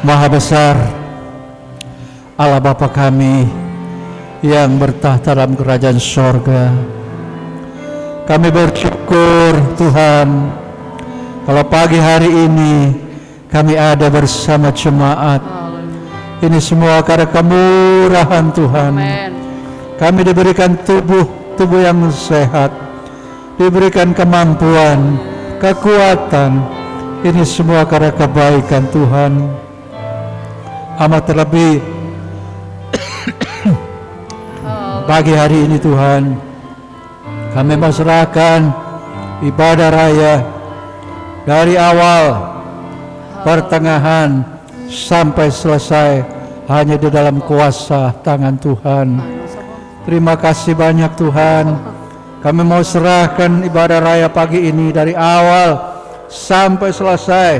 Maha besar, Allah Bapa kami yang bertahta dalam kerajaan sorga. Kami bersyukur Tuhan, kalau pagi hari ini kami ada bersama jemaat. Ini semua karena kemurahan Tuhan. Amen. Kami diberikan tubuh yang sehat, diberikan kemampuan, kekuatan. Ini semua karena kebaikan Tuhan. Amat terlebih pagi hari ini Tuhan, kami serahkan ibadah raya dari awal, pertengahan sampai selesai hanya di dalam kuasa tangan Tuhan. Terima kasih banyak Tuhan. Kami mau serahkan ibadah raya pagi ini dari awal sampai selesai.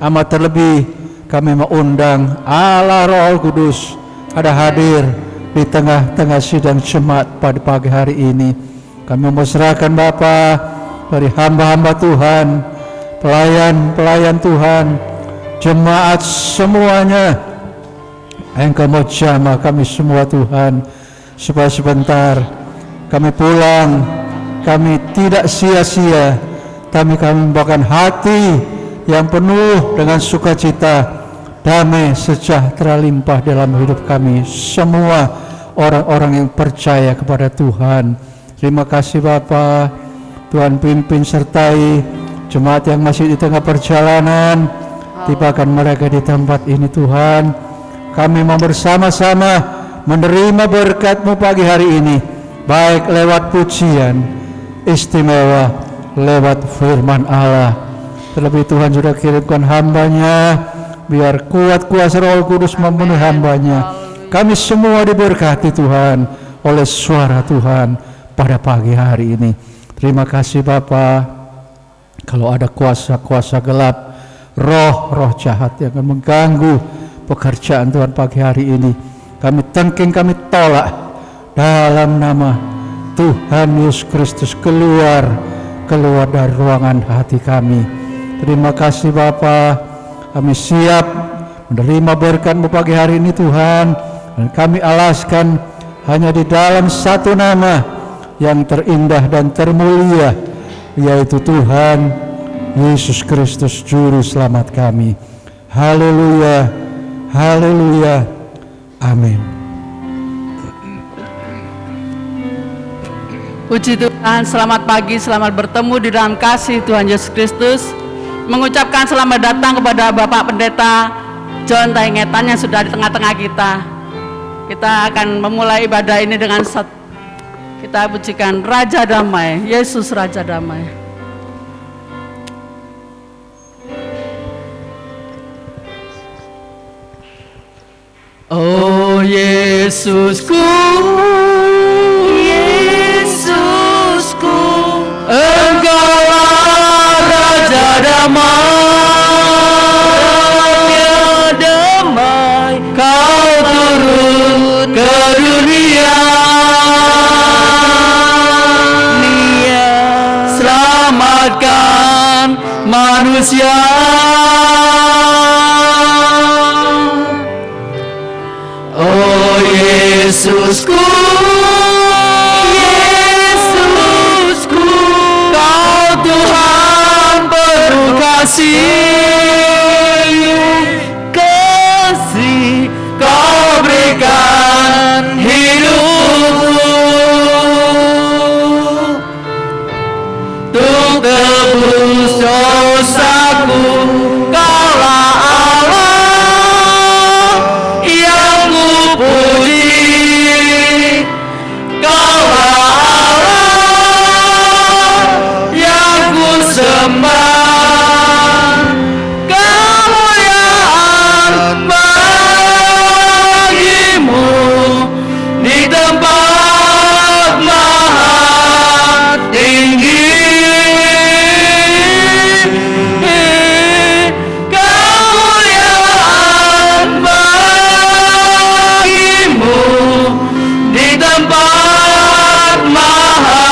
Amat terlebih kami mengundang Allah Roh Kudus ada hadir di tengah-tengah sidang jemaat pada pagi hari ini. Kami mau serahkan Bapa dari hamba-hamba Tuhan, pelayan-pelayan Tuhan, jemaat semuanya. Engkau mau jamah kami semua Tuhan, supaya sebentar kami pulang, kami tidak sia-sia, kami membawakan hati yang penuh dengan sukacita, damai sejahtera limpah dalam hidup kami semua orang-orang yang percaya kepada Tuhan. Terima kasih Bapa. Tuhan pimpin sertai jemaat yang masih di tengah perjalanan, tibakan mereka di tempat ini Tuhan. Kami mau bersama-sama menerima berkat-Mu pagi hari ini, baik lewat pujian istimewa, lewat firman Allah. Terlebih Tuhan sudah kirimkan hamba-Nya, biar kuat kuasa Roh Kudus memenuhi hamba-Nya. Kami semua diberkati Tuhan oleh suara Tuhan pada pagi hari ini. Terima kasih Bapa. Kalau ada kuasa-kuasa gelap, roh-roh jahat yang akan mengganggu pekerjaan Tuhan pagi hari ini, kami tengking, kami tolak dalam nama Tuhan Yesus Kristus. Keluar dari ruangan hati kami. Terima kasih Bapa. Kami siap menerima berkat-Mu pagi hari ini Tuhan, dan kami alaskan hanya di dalam satu nama yang terindah dan termulia, yaitu Tuhan Yesus Kristus Juru Selamat kami. Haleluya, haleluya, amin. Puji Tuhan, selamat pagi, selamat bertemu di dalam kasih Tuhan Yesus Kristus. Mengucapkan selamat datang kepada Bapak Pendeta John Taingetan yang sudah di tengah-tengah kita. Kita akan memulai ibadah ini dengan kita pujikan Raja Damai, Yesus Raja Damai. Oh Yesusku, Yesusku, Engkaulah Raja damai, Kau turun ke dunia, selamatkan manusia. Oh Yesusku, Yesusku, Kau Tuhan penuh kasih, Kau berikan hidupmu untuk tebus dosaku. Kaulah Allah yang kupuji, Kaulah Allah yang kusembah. Kemuliaan bagimu di tempat maha tinggi. Kemuliaan bagimu di tempat maha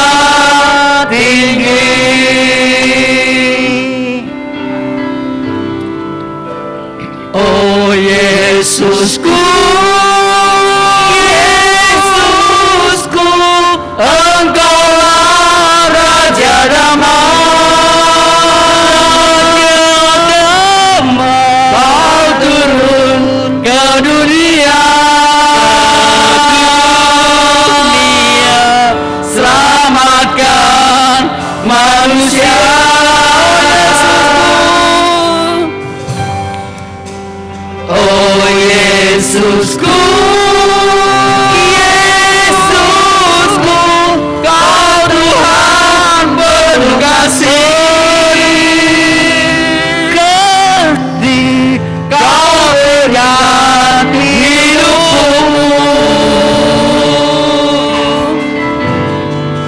tinggi. Yesusku, Yesusku, Engkaulah Raja damai. Kau turun ke dunia, selamatkan manusia. Oh Yesusku, Yesusku, Kau Tuhan penuh kasih. Kerti Kau berikan hidupmu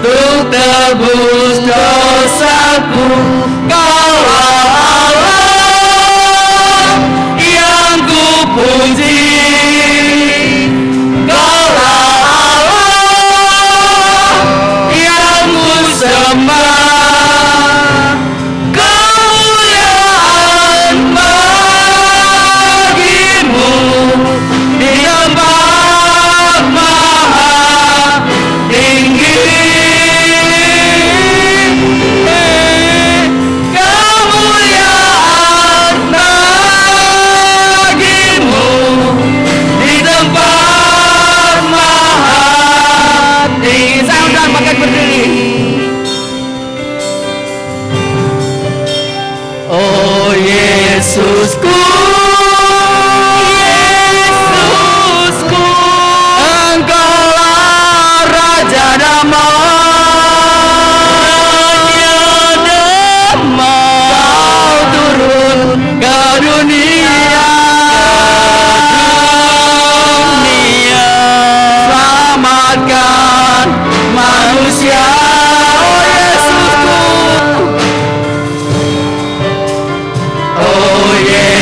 untuk tebus dosaku. Kaulah Allah yang ku puji, Kaulah Allah yang ku sembah. Kemuliaan bagimu di tempat maha tinggi. Kemuliaan bagimu di tempat maha tinggi. Saya undang pakai berdiri. Oh Yesusku, Yesusku, Engkaulah Raja damai. Kau turun ke dunia, selamatkan manusia. Oh Yesusku, oh Yesusku,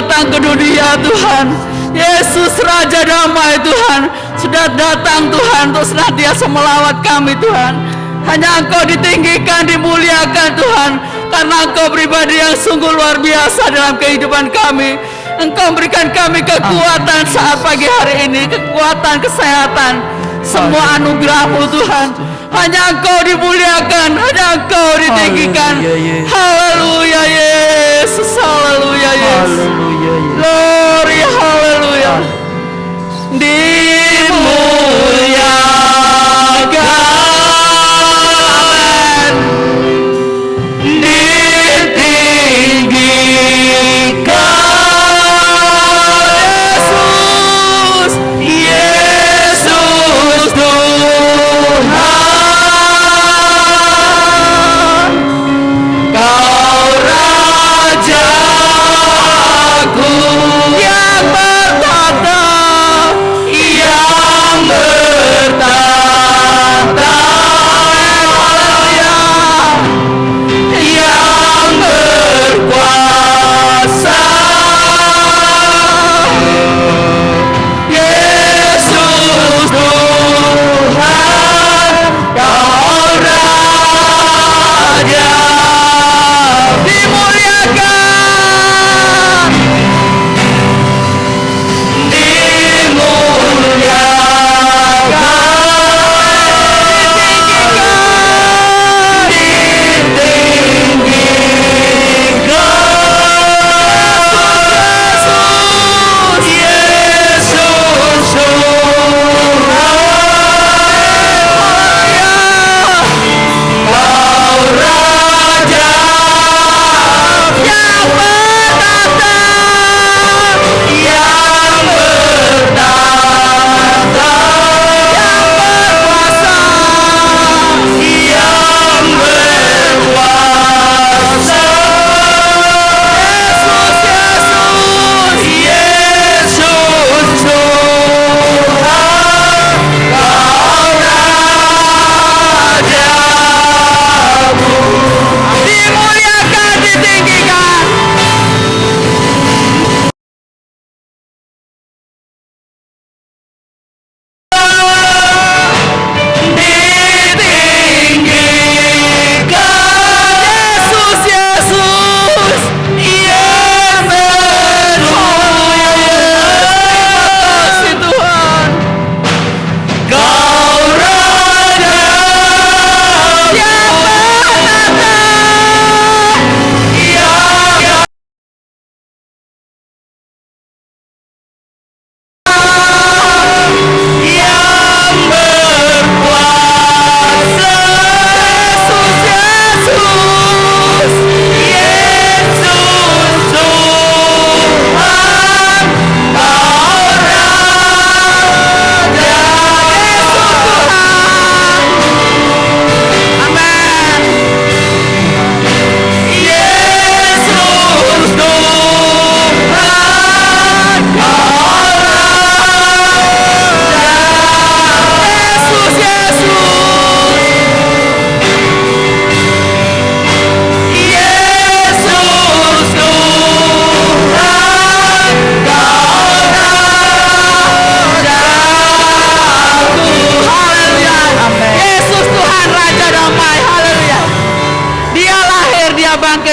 datang ke dunia Tuhan. Yesus Raja Damai Tuhan sudah datang Tuhan untuk senantiasa melawat kami Tuhan. Hanya Engkau ditinggikan, dimuliakan Tuhan, karena Engkau pribadi yang sungguh luar biasa dalam kehidupan kami. Engkau berikan kami kekuatan saat pagi hari ini, kekuatan, kesehatan, semua anugerah-Mu Tuhan. Hanya Engkau dimuliakan, hanya Engkau ditinggikan. Haleluya Yesus, haleluya Yesus. Glory, haleluya. Dimuliakan, ditinggikan, Yesus Tuhan. Kau Rajaku yang bertata, yang bertata, yang berkuasa. Yesus Tuhan, Kau Raja, dimuliakan,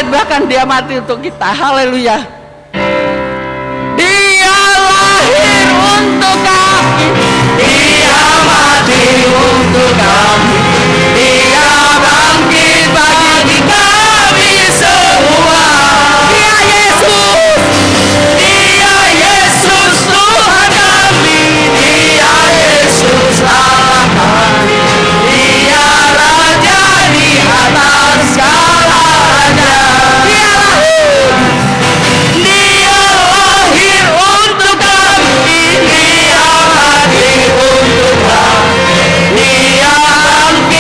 bahkan Dia mati untuk kita. Haleluya. Dia lahir untuk kami, Dia mati untuk kami, Dia bangkit bagi kami semua. Dia Yesus, Dia Yesus Tuhan kami, Dia Yesus Allah kami, Dia Raja di atas segala raja. Dia lahir untuk kami, Dia mati untuk kami, Dia bangkit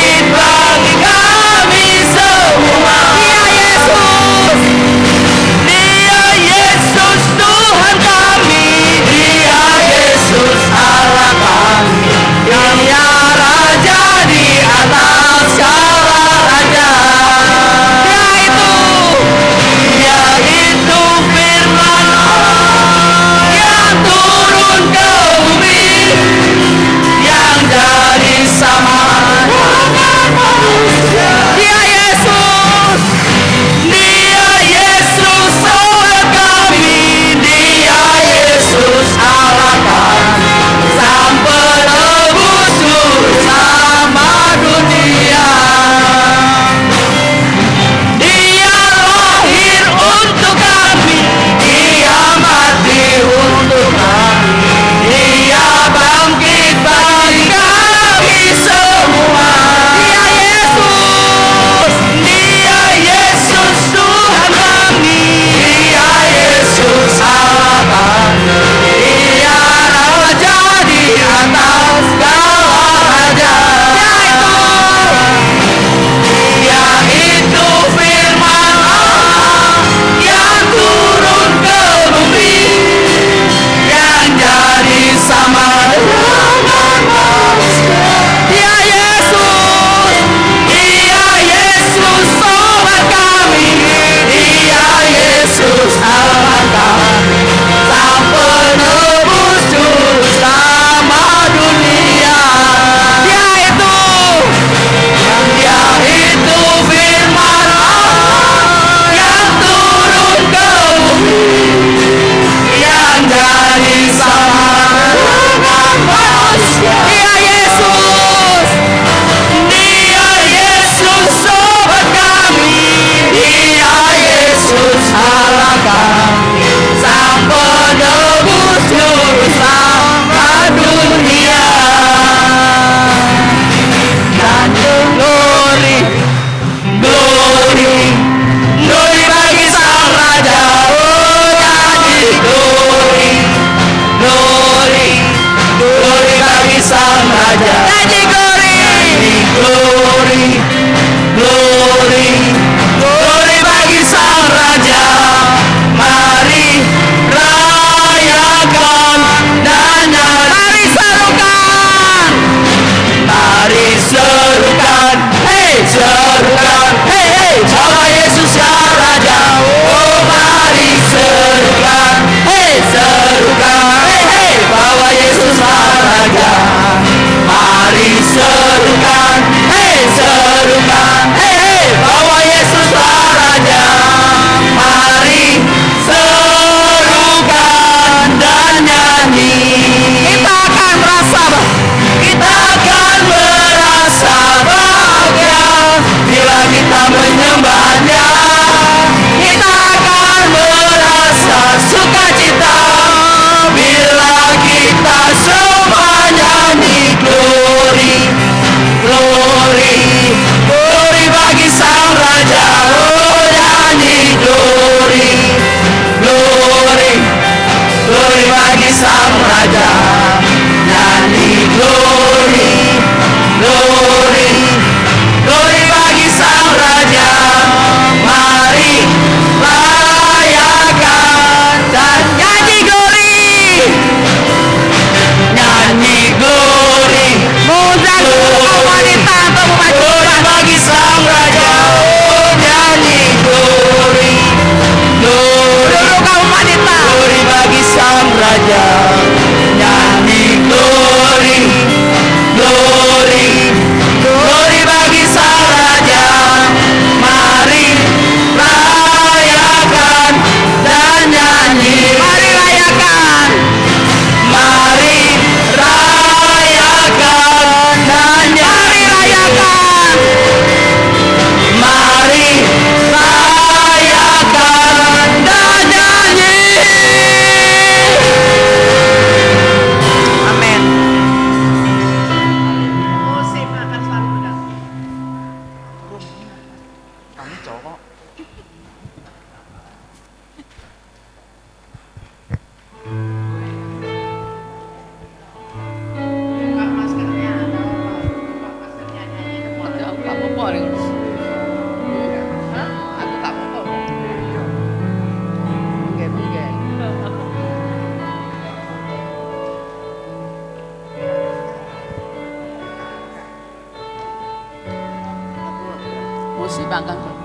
datangkan.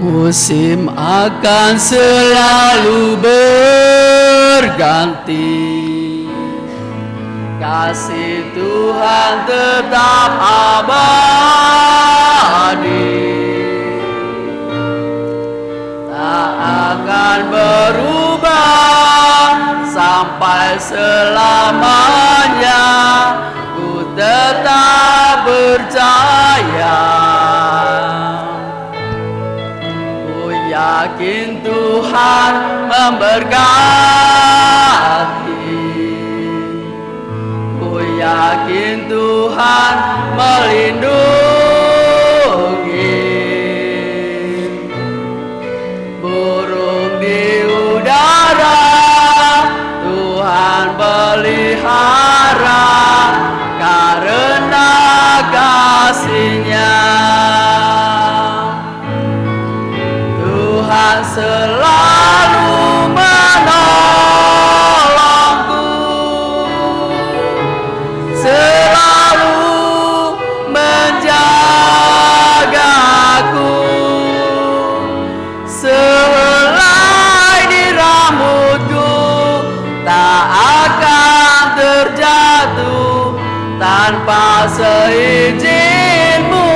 Musim akan selalu berganti, kasih Tuhan tetap abadi, tak akan berubah sampai selamanya. Ku tetap percaya, yakin Tuhan memberkati, ku yakin Tuhan melindungi. Burung di udara Tuhan pelihara karena kasih-Nya. Tuhan selalu menolongku, selalu menjagaku. Sehelai di rambutku tak akan terjatuh tanpa seizin-Mu.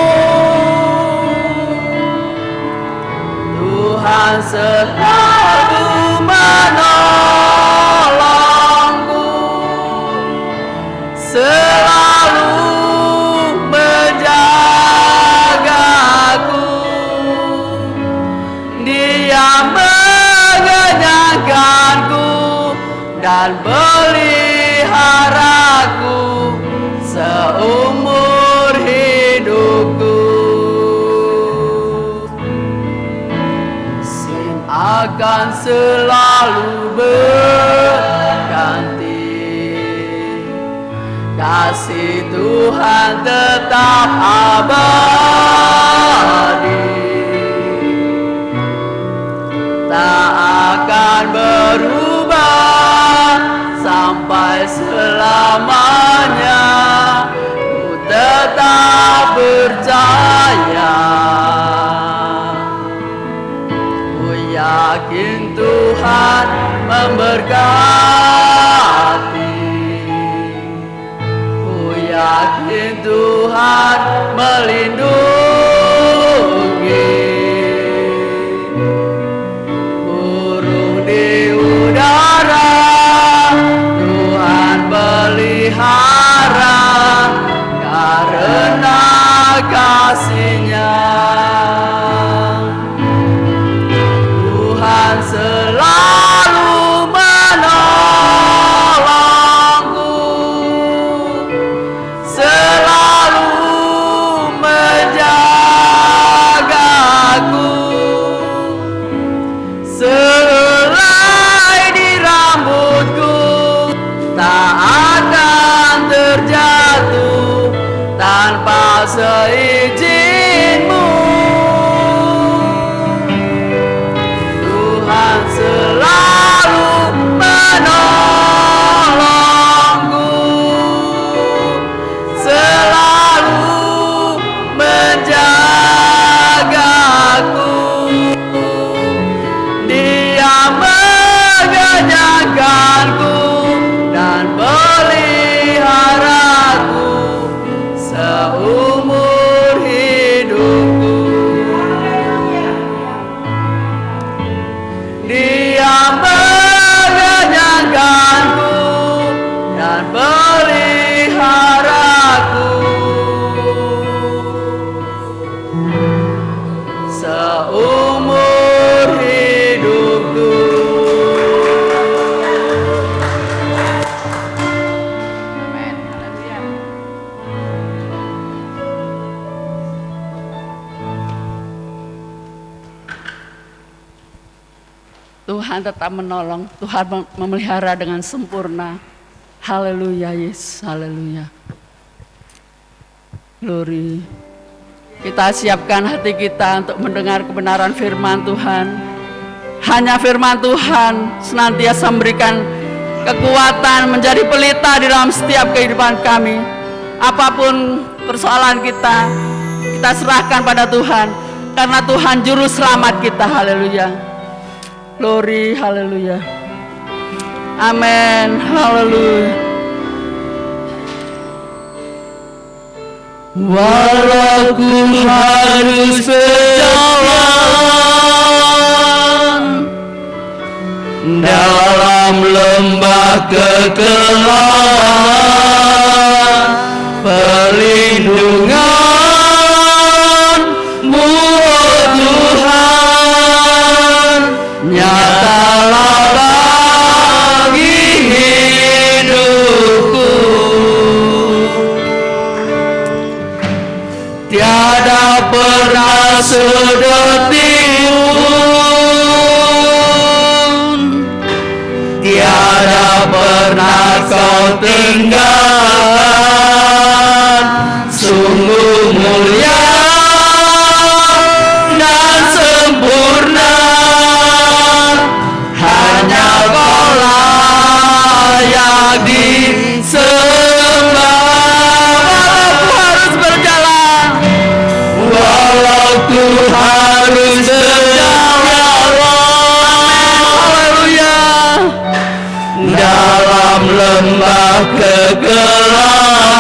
Tuhan selalu menolongku, selalu menjagaku. Dia mengenyangkanku dan peliharaku seumur hidupku. Akan selalu berganti, kasih Tuhan tetap abadi, tak akan berubah sampai selamanya. Ku tetap percaya, yakin Tuhan memberkati, ku yakin Tuhan melindungi. Burung di udara Tuhan pelihara karena kasih-Nya. Selalu menolongku, selalu menjagaku. Sehelai di rambutku tak akan terjatuh tanpa seizin-Mu. Selalu menolongku, selalu menjagaku. Dia mengenyangkanku dan peliharaku seumur hidupku. Dia mengenyangkanku dan peliharaku seumur hidupku. Amin. Haleluya. Tuhan tetap menolong, Tuhan memelihara dengan sempurna. Haleluya, Yesus, haleluya. Glory. Kita siapkan hati kita untuk mendengar kebenaran firman Tuhan. Hanya firman Tuhan senantiasa memberikan kekuatan, menjadi pelita di dalam setiap kehidupan kami. Apapun persoalan kita, kita serahkan pada Tuhan, karena Tuhan juru selamat kita. Haleluya. Glory, haleluya. Amin, haleluya. Walau ku harus berjalan dalam lembah kegelapan, perlindungan-Mu, oh Tuhan, nyatalah bagi hidupku. Tiada pernah sedetik pun, tiada pernah Kau tinggalkan. Sungguh mulia dan sempurna, hanya Kau layak disembah. Walau ku harus berjalan, haleluya, dalam lembah kegelapan,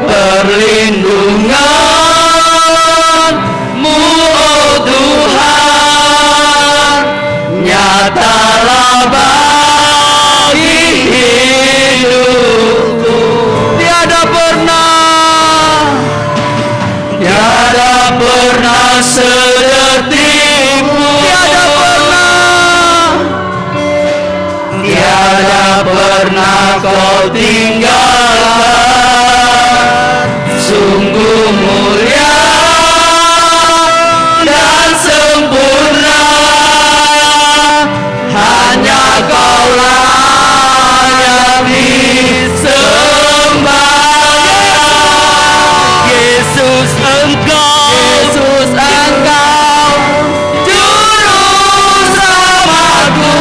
perlindungan-Mu, oh Tuhan, nyatalah bagi hidupku. Tiada pernah sedetik pun, tiada pernah Kau tinggalkan. Sungguh mulia dan sempurna, hanya Kau layak disembah. Yesus Engkau, juru selamatku,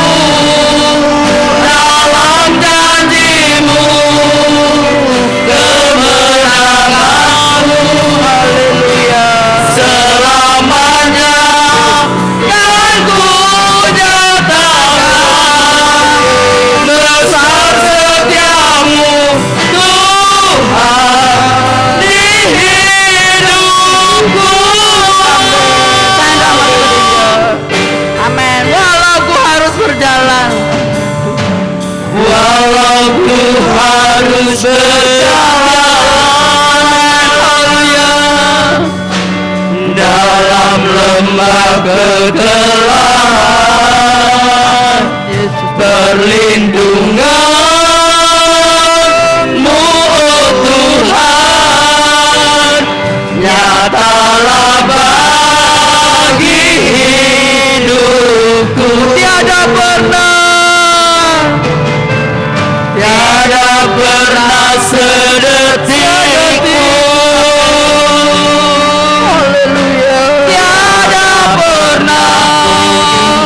dalam janji-Mu, kemenangan-Mu, haleluya, selamanya kan ku nyatakan besar setia-Mu, Tuhan, di hidupku. Amin. Walau ku harus berjalan, Walau ku harus berjalan, haleluya, dalam lembah kegelapan, perlindungan-Mu, oh Tuhan, nyatalah bagi hidupku. Tiada pernah sedetik pun, haleluya, tiada pernah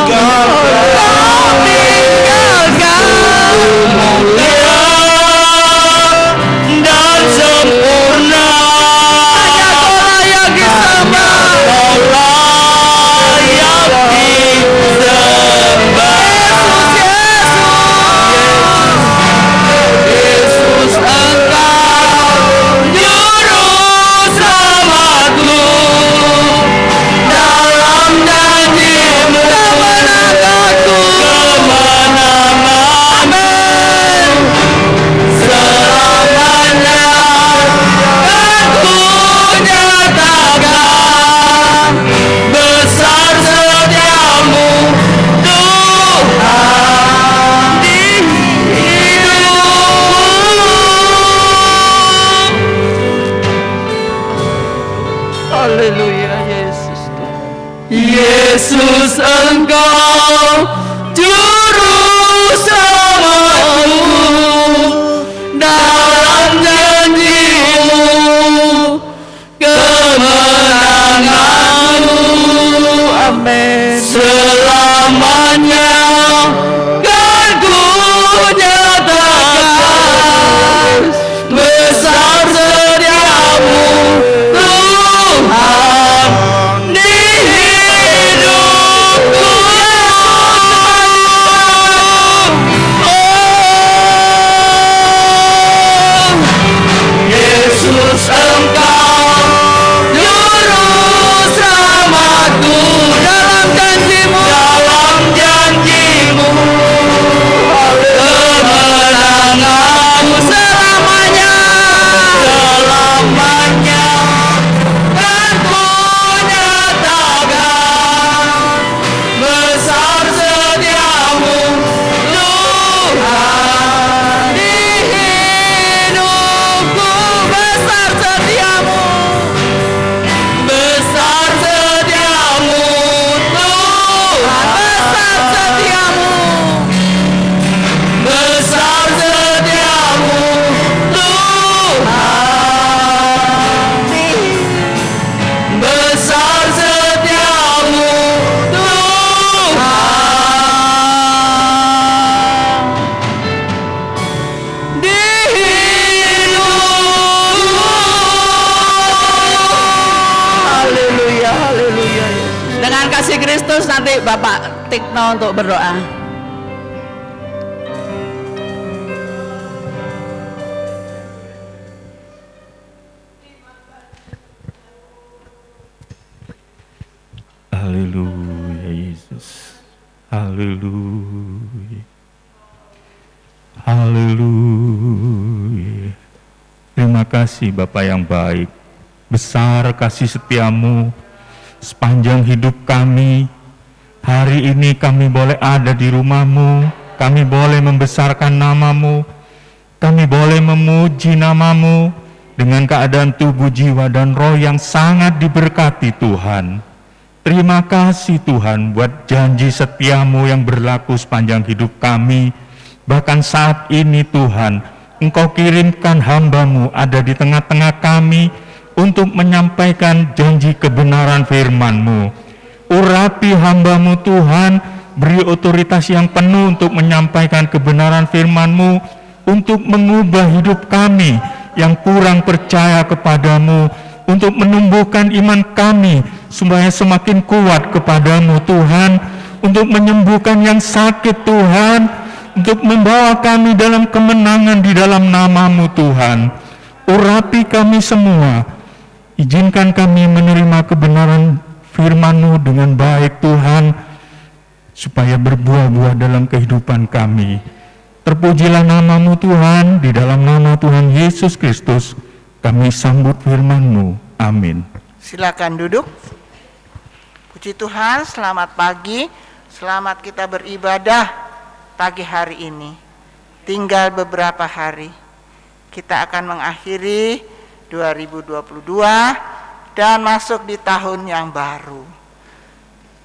Kau tinggalkan. Mulia dan sempurna, hanya Kau layak disembah. Kau layak disembah. Yesus Engkau, juru selamatku, dalam janji-Mu, kemenanganku, kemenangan, selamanya kan ku nyatakan besar setia-Mu, Tuhan, di hidupku. Haleluya, Yesus. Yesus Engkau, juru selamatku, dalam janji-Mu, selamanya kan ku nyatakan besar setiamu Tuhan di hidupku. Yesus Engkau juru selamatku, dalam janjimu kemenanganmu selamanya kan ku nyatakan besar setiamu Tuhan di hidupku. Besar setiamu Tuhan, besar setiamu besar setiamu Tuhan, besar setiamu Tuhan di hidupku. Haleluya, haleluya. Dengan kasih Kristus nanti Bapak Tikno untuk berdoa. Haleluya Yesus. Haleluya. Haleluya. Terima kasih Bapa yang baik. Besar kasih setiamu sepanjang hidup kami. Hari ini kami boleh ada di rumah-Mu. Kami boleh membesarkan nama-Mu. Kami boleh memuji nama-Mu dengan keadaan tubuh, jiwa, dan roh yang sangat diberkati Tuhan. Terima kasih Tuhan buat janji setiamu yang berlaku sepanjang hidup kami. Bahkan saat ini Tuhan, Engkau kirimkan hamba-Mu ada di tengah-tengah kami untuk menyampaikan janji kebenaran firman-Mu. Urapi hamba-Mu Tuhan, beri otoritas yang penuh untuk menyampaikan kebenaran firman-Mu, untuk mengubah hidup kami yang kurang percaya kepadamu, untuk menumbuhkan iman kami supaya semakin kuat kepadamu Tuhan, untuk menyembuhkan yang sakit Tuhan, untuk membawa kami dalam kemenangan di dalam nama-Mu Tuhan. Urapi kami semua, izinkan kami menerima kebenaran firman-Mu dengan baik Tuhan, supaya berbuah-buah dalam kehidupan kami. Terpujilah nama-Mu Tuhan, di dalam nama Tuhan Yesus Kristus kami sambut firman-Mu. Amin. Silakan duduk. Puji Tuhan, selamat pagi. Selamat kita beribadah pagi hari ini. Tinggal beberapa hari. Kita akan mengakhiri 2022 dan masuk di tahun yang baru.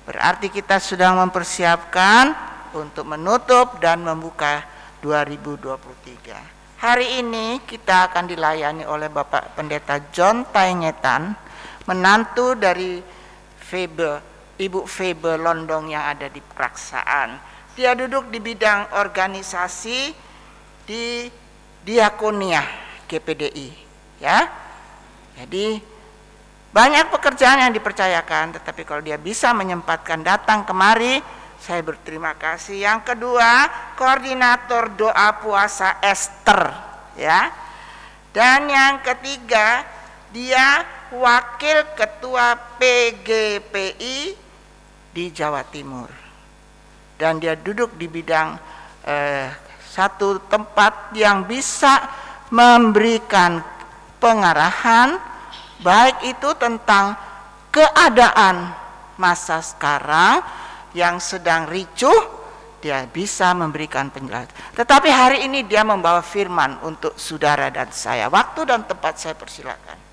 Berarti kita sedang mempersiapkan untuk menutup dan membuka 2023. Hari ini kita akan dilayani oleh Bapak Pendeta John Taingetan, menantu dari Ibu Febe Londong yang ada di Praksaan. Dia duduk di bidang organisasi di Diakonia GPDI, ya. Jadi banyak pekerjaan yang dipercayakan, tetapi kalau dia bisa menyempatkan datang kemari, saya berterima kasih. Yang kedua, koordinator doa puasa Esther, ya. Dan yang ketiga, dia wakil ketua PGPI di Jawa Timur. Dan dia duduk di bidang satu tempat yang bisa memberikan pengarahan, baik itu tentang keadaan masa sekarang yang sedang ricuh, dia bisa memberikan penjelasan. Tetapi hari ini dia membawa firman untuk saudara dan saya. Waktu dan tempat saya persilakan.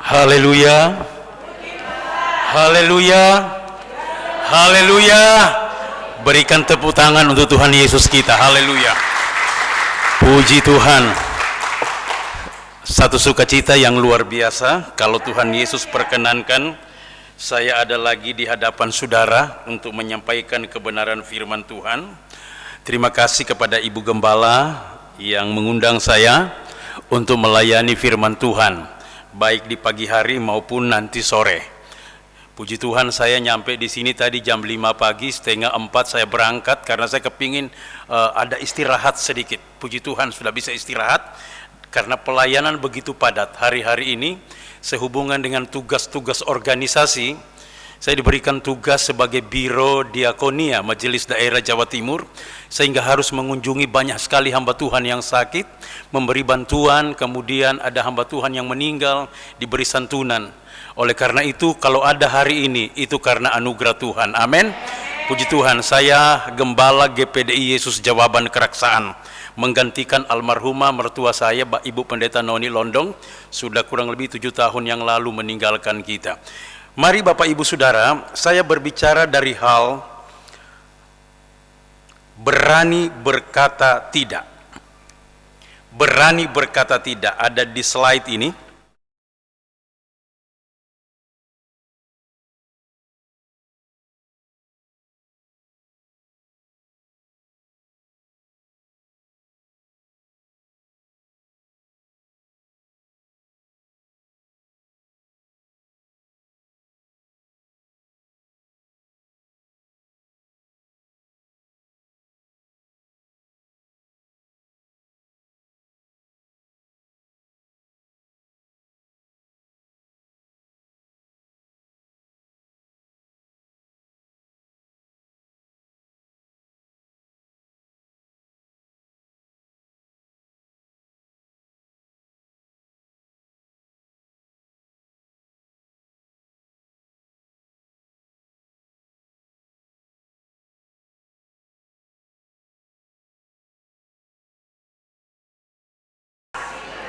Haleluya. Haleluya. Haleluya. Berikan tepuk tangan untuk Tuhan Yesus kita. Haleluya. Puji Tuhan. Satu sukacita yang luar biasa kalau Tuhan Yesus perkenankan saya ada lagi di hadapan saudara untuk menyampaikan kebenaran firman Tuhan. Terima kasih kepada Ibu Gembala yang mengundang saya untuk melayani firman Tuhan, baik di pagi hari maupun nanti sore. Puji Tuhan, saya nyampe di sini tadi jam 5 pagi, setengah 4 saya berangkat karena saya kepingin ada istirahat sedikit. Puji Tuhan sudah bisa istirahat karena pelayanan begitu padat hari-hari ini. Sehubungan dengan tugas-tugas organisasi, saya diberikan tugas sebagai Biro Diakonia Majelis Daerah Jawa Timur, sehingga harus mengunjungi banyak sekali hamba Tuhan yang sakit, memberi bantuan, kemudian ada hamba Tuhan yang meninggal, diberi santunan. Oleh karena itu, kalau ada hari ini, itu karena anugerah Tuhan. Amin. Puji Tuhan, saya Gembala GPDI Yesus Jawaban Keraksaan, menggantikan almarhumah mertua saya, Ibu Pendeta Noni Londong, sudah kurang lebih 7 tahun yang lalu meninggalkan kita. Mari Bapak Ibu Saudara, saya berbicara dari hal berani berkata tidak. Berani berkata tidak, ada di slide ini.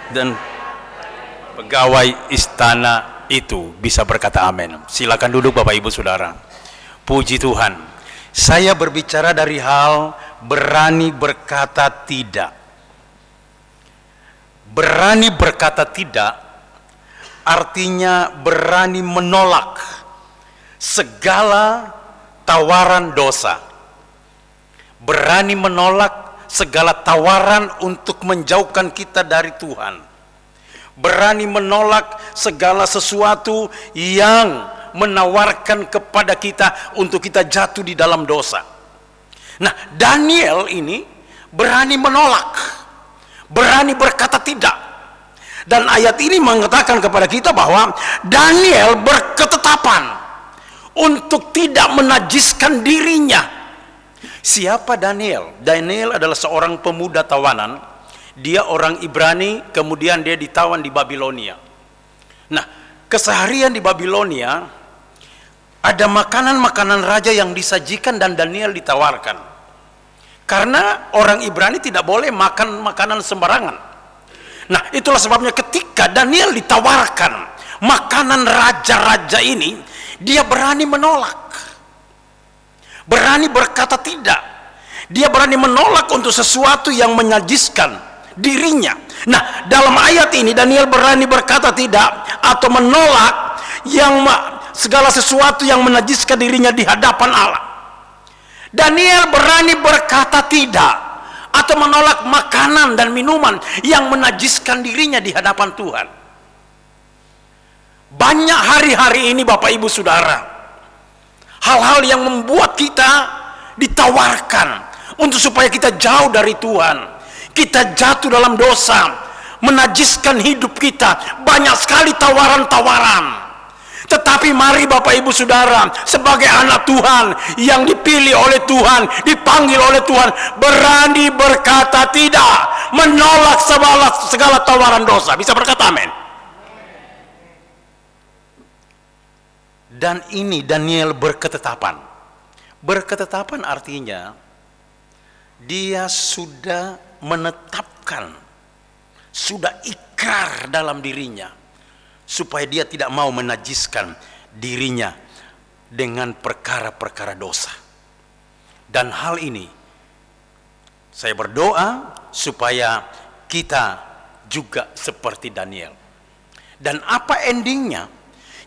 Dan pegawai istana itu bisa berkata amin. Silakan duduk Bapak Ibu Saudara. Puji Tuhan. Saya berbicara dari hal berani berkata tidak. Berani berkata tidak artinya berani menolak segala tawaran dosa. Berani menolak segala tawaran untuk menjauhkan kita dari Tuhan. Berani menolak segala sesuatu yang menawarkan kepada kita untuk kita jatuh di dalam dosa. Nah, Daniel ini berani menolak, berani berkata tidak. Dan ayat ini mengatakan kepada kita bahwa Daniel berketetapan untuk tidak menajiskan dirinya. Siapa Daniel? Daniel adalah seorang pemuda tawanan. Dia orang Ibrani, kemudian dia ditawan di Babilonia. Nah, keseharian di Babilonia ada makanan-makanan raja yang disajikan dan Daniel ditawarkan. Karena orang Ibrani tidak boleh makan makanan sembarangan. Nah, itulah sebabnya ketika Daniel ditawarkan makanan raja-raja ini, dia berani menolak. Berani berkata tidak. Dia berani menolak untuk sesuatu yang menajiskan dirinya. Nah, dalam ayat ini Daniel berani berkata tidak atau menolak yang segala sesuatu yang menajiskan dirinya di hadapan Allah. Daniel berani berkata tidak atau menolak makanan dan minuman yang menajiskan dirinya di hadapan Tuhan. Banyak hari-hari ini Bapak Ibu Saudara, hal-hal yang membuat kita ditawarkan untuk supaya kita jauh dari Tuhan, kita jatuh dalam dosa, menajiskan hidup kita. Banyak sekali tawaran-tawaran. Tetapi mari Bapak Ibu Saudara, sebagai anak Tuhan yang dipilih oleh Tuhan, dipanggil oleh Tuhan, berani berkata tidak, menolak segala tawaran dosa. Bisa berkata amin? Dan ini Daniel berketetapan. Berketetapan artinya dia sudah menetapkan, sudah ikrar dalam dirinya supaya dia tidak mau menajiskan dirinya dengan perkara-perkara dosa. Dan hal ini saya berdoa supaya kita juga seperti Daniel. Dan apa endingnya?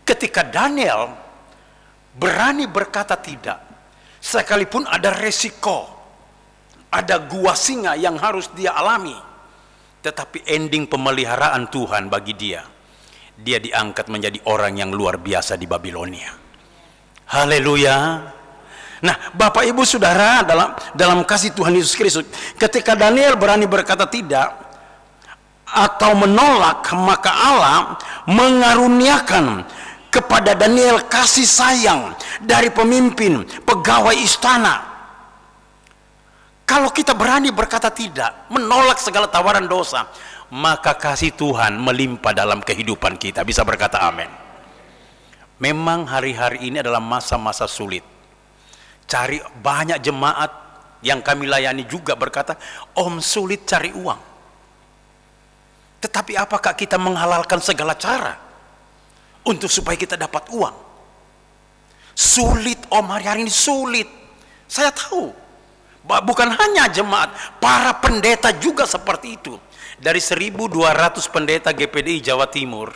Ketika Daniel berani berkata tidak, sekalipun ada resiko, ada gua singa yang harus dia alami, tetapi ending pemeliharaan Tuhan bagi dia diangkat menjadi orang yang luar biasa di Babilonia. Haleluya. Nah, Bapak Ibu Saudara, dalam kasih Tuhan Yesus Kristus, ketika Daniel berani berkata tidak atau menolak, maka Allah mengaruniakan kepada Daniel kasih sayang dari pemimpin pegawai istana. Kalau kita berani berkata tidak, menolak segala tawaran dosa, maka kasih Tuhan melimpah dalam kehidupan kita. Bisa berkata amin. Memang hari-hari ini adalah masa-masa sulit. Cari banyak jemaat yang kami layani juga berkata, "Om, sulit cari uang." Tetapi apakah kita menghalalkan segala cara untuk supaya kita dapat uang? Sulit, Om, hari-hari ini sulit. Saya tahu, bukan hanya jemaat, para pendeta juga seperti itu. Dari 1.200 pendeta GPDI Jawa Timur,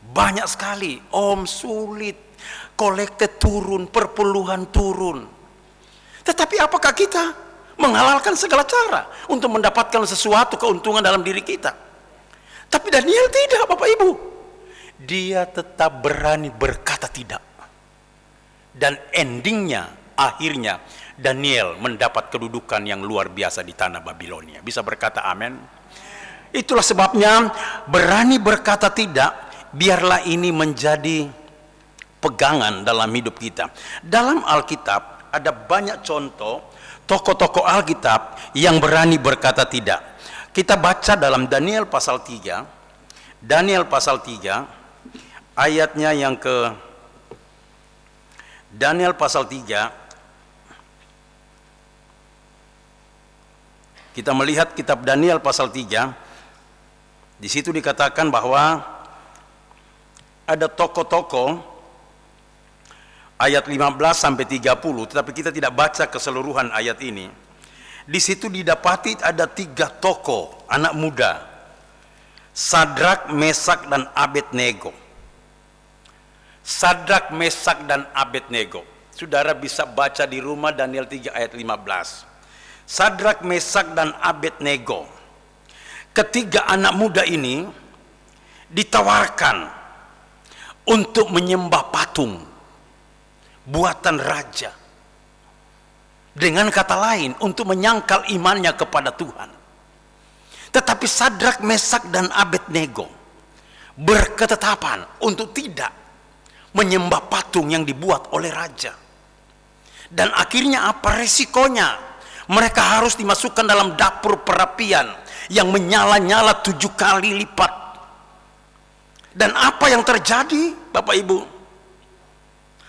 banyak sekali, Om, sulit, kolekte turun, perpuluhan turun. Tetapi apakah kita menghalalkan segala cara untuk mendapatkan sesuatu keuntungan dalam diri kita? Tapi Daniel tidak, Bapak Ibu. Dia tetap berani berkata tidak. Dan endingnya, akhirnya Daniel mendapat kedudukan yang luar biasa di tanah Babilonia. Bisa berkata amin. Itulah sebabnya berani berkata tidak, biarlah ini menjadi pegangan dalam hidup kita. Dalam Alkitab ada banyak contoh tokoh-tokoh Alkitab yang berani berkata tidak. Kita baca dalam Daniel pasal 3. Daniel pasal 3 ayatnya yang ke Daniel pasal 3. Kita melihat kitab Daniel pasal 3. Di situ dikatakan bahwa ada tokoh-tokoh ayat 15 sampai 30, tetapi kita tidak baca keseluruhan ayat ini. Di situ didapati ada 3 tokoh anak muda, Sadrak, Mesak, dan Abednego. Sadrak, Mesak, dan Abednego. Saudara bisa baca di rumah Daniel 3 ayat 15. Sadrak, Mesak, dan Abednego. Ketiga anak muda ini ditawarkan untuk menyembah patung buatan raja. Dengan kata lain, untuk menyangkal imannya kepada Tuhan. Tetapi Sadrak, Mesak, dan Abednego berketetapan untuk tidak menyembah patung yang dibuat oleh raja. Dan akhirnya apa resikonya? Mereka harus dimasukkan dalam dapur perapian yang menyala-nyala 7 kali lipat. Dan apa yang terjadi, Bapak Ibu?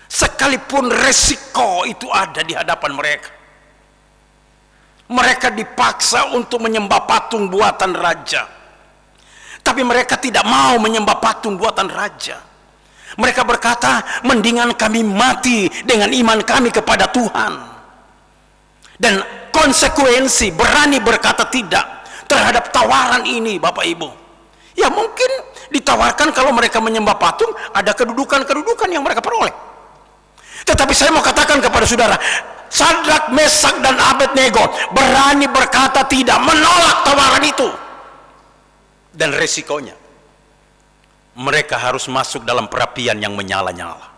Sekalipun resiko itu ada di hadapan mereka, mereka dipaksa untuk menyembah patung buatan raja. Tapi mereka tidak mau menyembah patung buatan raja. Mereka berkata, mendingan kami mati dengan iman kami kepada Tuhan. Dan konsekuensi berani berkata tidak terhadap tawaran ini, Bapak Ibu. Ya mungkin ditawarkan kalau mereka menyembah patung, ada kedudukan-kedudukan yang mereka peroleh. Tetapi saya mau katakan kepada saudara, Sadrak, Mesak, dan Abednego berani berkata tidak, menolak tawaran itu. Dan resikonya, mereka harus masuk dalam perapian yang menyala-nyala.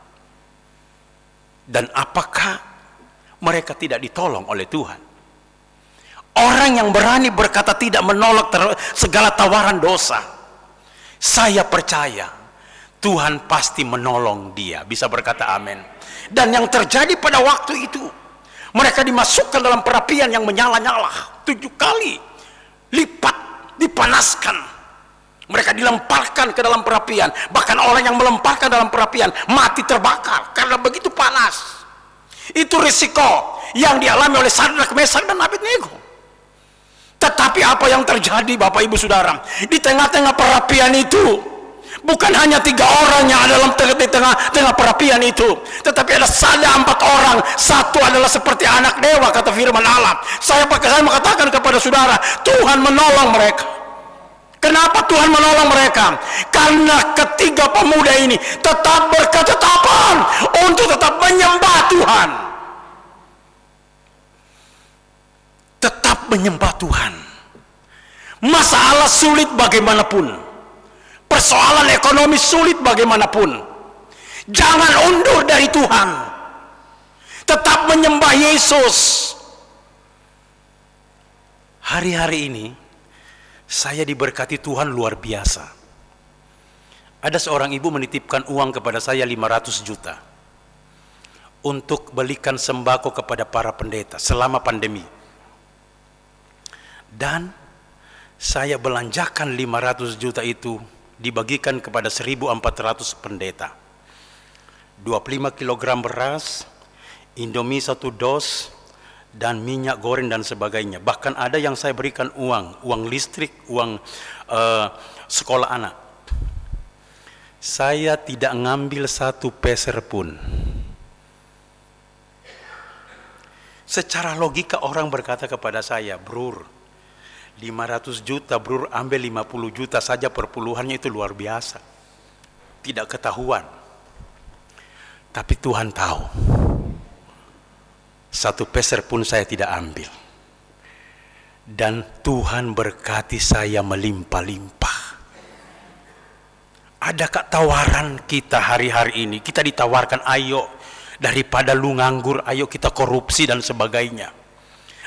Dan apakah mereka tidak ditolong oleh Tuhan? Orang yang berani berkata tidak, menolak segala tawaran dosa, saya percaya Tuhan pasti menolong dia. Bisa berkata amin. Dan yang terjadi pada waktu itu, mereka dimasukkan dalam perapian yang menyala-nyala 7 kali lipat, dipanaskan. Mereka dilemparkan ke dalam perapian. Bahkan orang yang melemparkan dalam perapian mati terbakar karena begitu panas. Itu risiko yang dialami oleh Sadrak, Mesak, dan Abednego. Tetapi apa yang terjadi, Bapak Ibu Saudara? Di tengah-tengah perapian itu, Bukan hanya 3 orang yang ada dalam tengah perapian itu, tetapi ada 4 orang. Satu adalah seperti anak dewa, kata firman Allah. Saya mengatakan kepada saudara, Tuhan menolong mereka. Kenapa Tuhan menolong mereka? Karena ketiga pemuda ini tetap berketetapan untuk tetap menyembah Tuhan. Tetap menyembah Tuhan. Masalah sulit bagaimanapun, persoalan ekonomi sulit bagaimanapun, jangan undur dari Tuhan. Tetap menyembah Yesus. Hari-hari ini saya diberkati Tuhan luar biasa. Ada seorang ibu menitipkan uang kepada saya 500 juta untuk belikan sembako kepada para pendeta selama pandemi. Dan saya belanjakan 500 juta itu dibagikan kepada 1.400 pendeta. 25 kg beras, Indomie 1 dos, dan minyak goreng dan sebagainya. Bahkan ada yang saya berikan uang listrik, uang sekolah anak. Saya tidak ngambil 1 peser pun. Secara logika orang berkata kepada saya, "Brur, 500 juta, Brur, ambil 50 juta saja perpuluhannya, itu luar biasa. Tidak ketahuan." Tapi Tuhan tahu. 1 peser pun saya tidak ambil. Dan Tuhan berkati saya melimpah-limpah. Adakah tawaran kita hari-hari ini? Kita ditawarkan, ayo daripada lu nganggur, ayo kita korupsi dan sebagainya.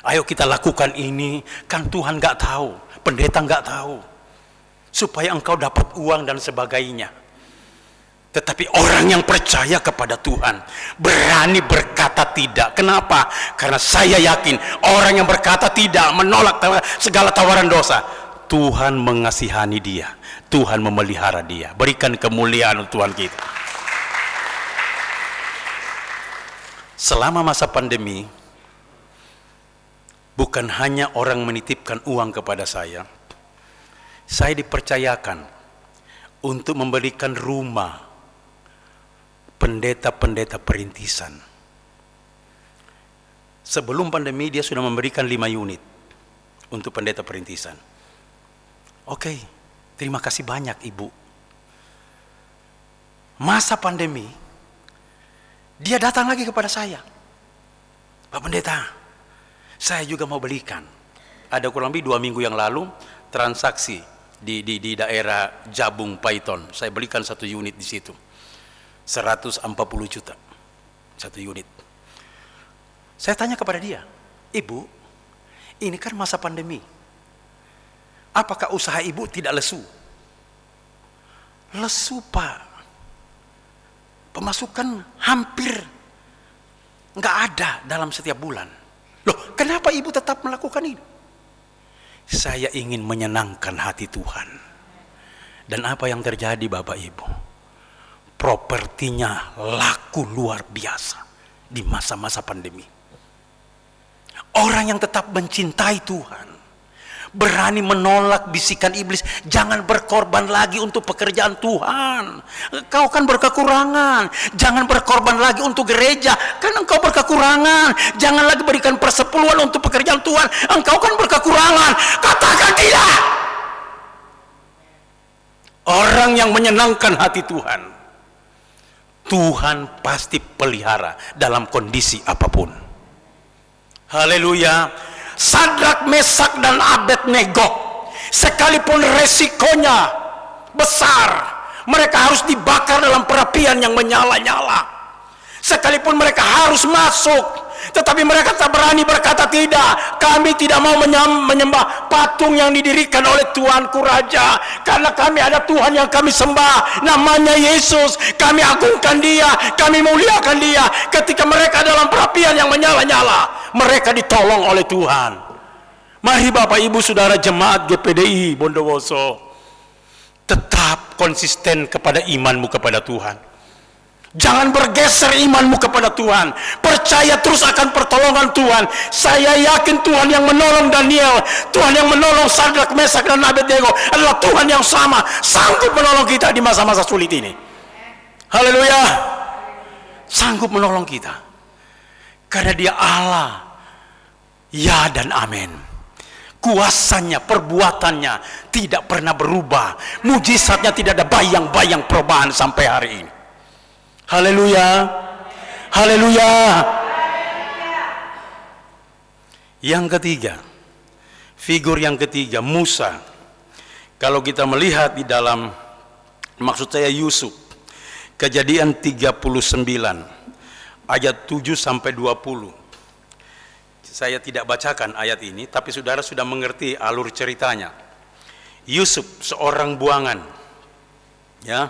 Ayo kita lakukan ini, kan Tuhan nggak tahu, pendeta nggak tahu, supaya engkau dapat uang dan sebagainya. Tetapi orang yang percaya kepada Tuhan berani berkata tidak. Kenapa? Karena saya yakin orang yang berkata tidak, menolak segala tawaran dosa, Tuhan mengasihani dia, Tuhan memelihara dia. Berikan kemuliaan untuk Tuhan kita. Selama masa pandemi, bukan hanya orang menitipkan uang kepada saya dipercayakan untuk memberikan rumah pendeta-pendeta perintisan. Sebelum pandemi dia sudah memberikan 5 unit untuk pendeta perintisan. Oke, terima kasih banyak Ibu. Masa pandemi, dia datang lagi kepada saya, "Pak Pendeta, saya juga mau belikan." Ada kurang lebih 2 minggu yang lalu transaksi di daerah Jabung Paiton. Saya belikan 1 unit di situ. 140 juta 1 unit. Saya tanya kepada dia, "Ibu, ini kan masa pandemi. Apakah usaha Ibu tidak lesu?" "Lesu, Pak. Pemasukan hampir nggak ada dalam setiap bulan." "Loh, kenapa Ibu tetap melakukan ini?" "Saya ingin menyenangkan hati Tuhan." Dan apa yang terjadi Bapak Ibu? Propertinya laku luar biasa di masa-masa pandemi. Orang yang tetap mencintai Tuhan, berani menolak bisikan iblis, "Jangan berkorban lagi untuk pekerjaan Tuhan. Kau kan berkekurangan. Jangan berkorban lagi untuk gereja, kan engkau berkekurangan. Jangan lagi berikan persepuluhan untuk pekerjaan Tuhan, engkau kan berkekurangan." Katakan tidak. Orang yang menyenangkan hati Tuhan, Tuhan pasti pelihara dalam kondisi apapun. Haleluya. Sadrak, Mesak, dan Abednego, sekalipun resikonya besar, mereka harus dibakar dalam perapian yang menyala-nyala. Sekalipun mereka harus masuk, tetapi mereka tak berani berkata tidak. "Kami tidak mau menyembah patung yang didirikan oleh Tuanku Raja, karena kami ada Tuhan yang kami sembah, namanya Yesus. Kami agungkan Dia, kami muliakan Dia." Ketika mereka dalam perapian yang menyala-nyala, mereka ditolong oleh Tuhan. Mari Bapak Ibu Saudara jemaat GPDI Bondowoso, tetap konsisten kepada imanmu kepada Tuhan. Jangan bergeser imanmu kepada Tuhan. Percaya terus akan pertolongan Tuhan. Saya yakin Tuhan yang menolong Daniel, Tuhan yang menolong Sadrak, Mesak, dan Abednego adalah Tuhan yang sama, sanggup menolong kita di masa-masa sulit ini. Haleluya. Sanggup menolong kita. Karena Dia Allah. Ya dan amin. Kuasanya, perbuatannya tidak pernah berubah. Mujizatnya tidak ada bayang-bayang perubahan sampai hari ini. Haleluya. Haleluya. Yang ketiga, figur yang ketiga, Musa. Kalau kita melihat di dalam, maksud saya Yusuf, Kejadian 39 ayat 7 sampai 20. Saya tidak bacakan ayat ini, tapi saudara sudah mengerti alur ceritanya. Yusuf seorang buangan, ya,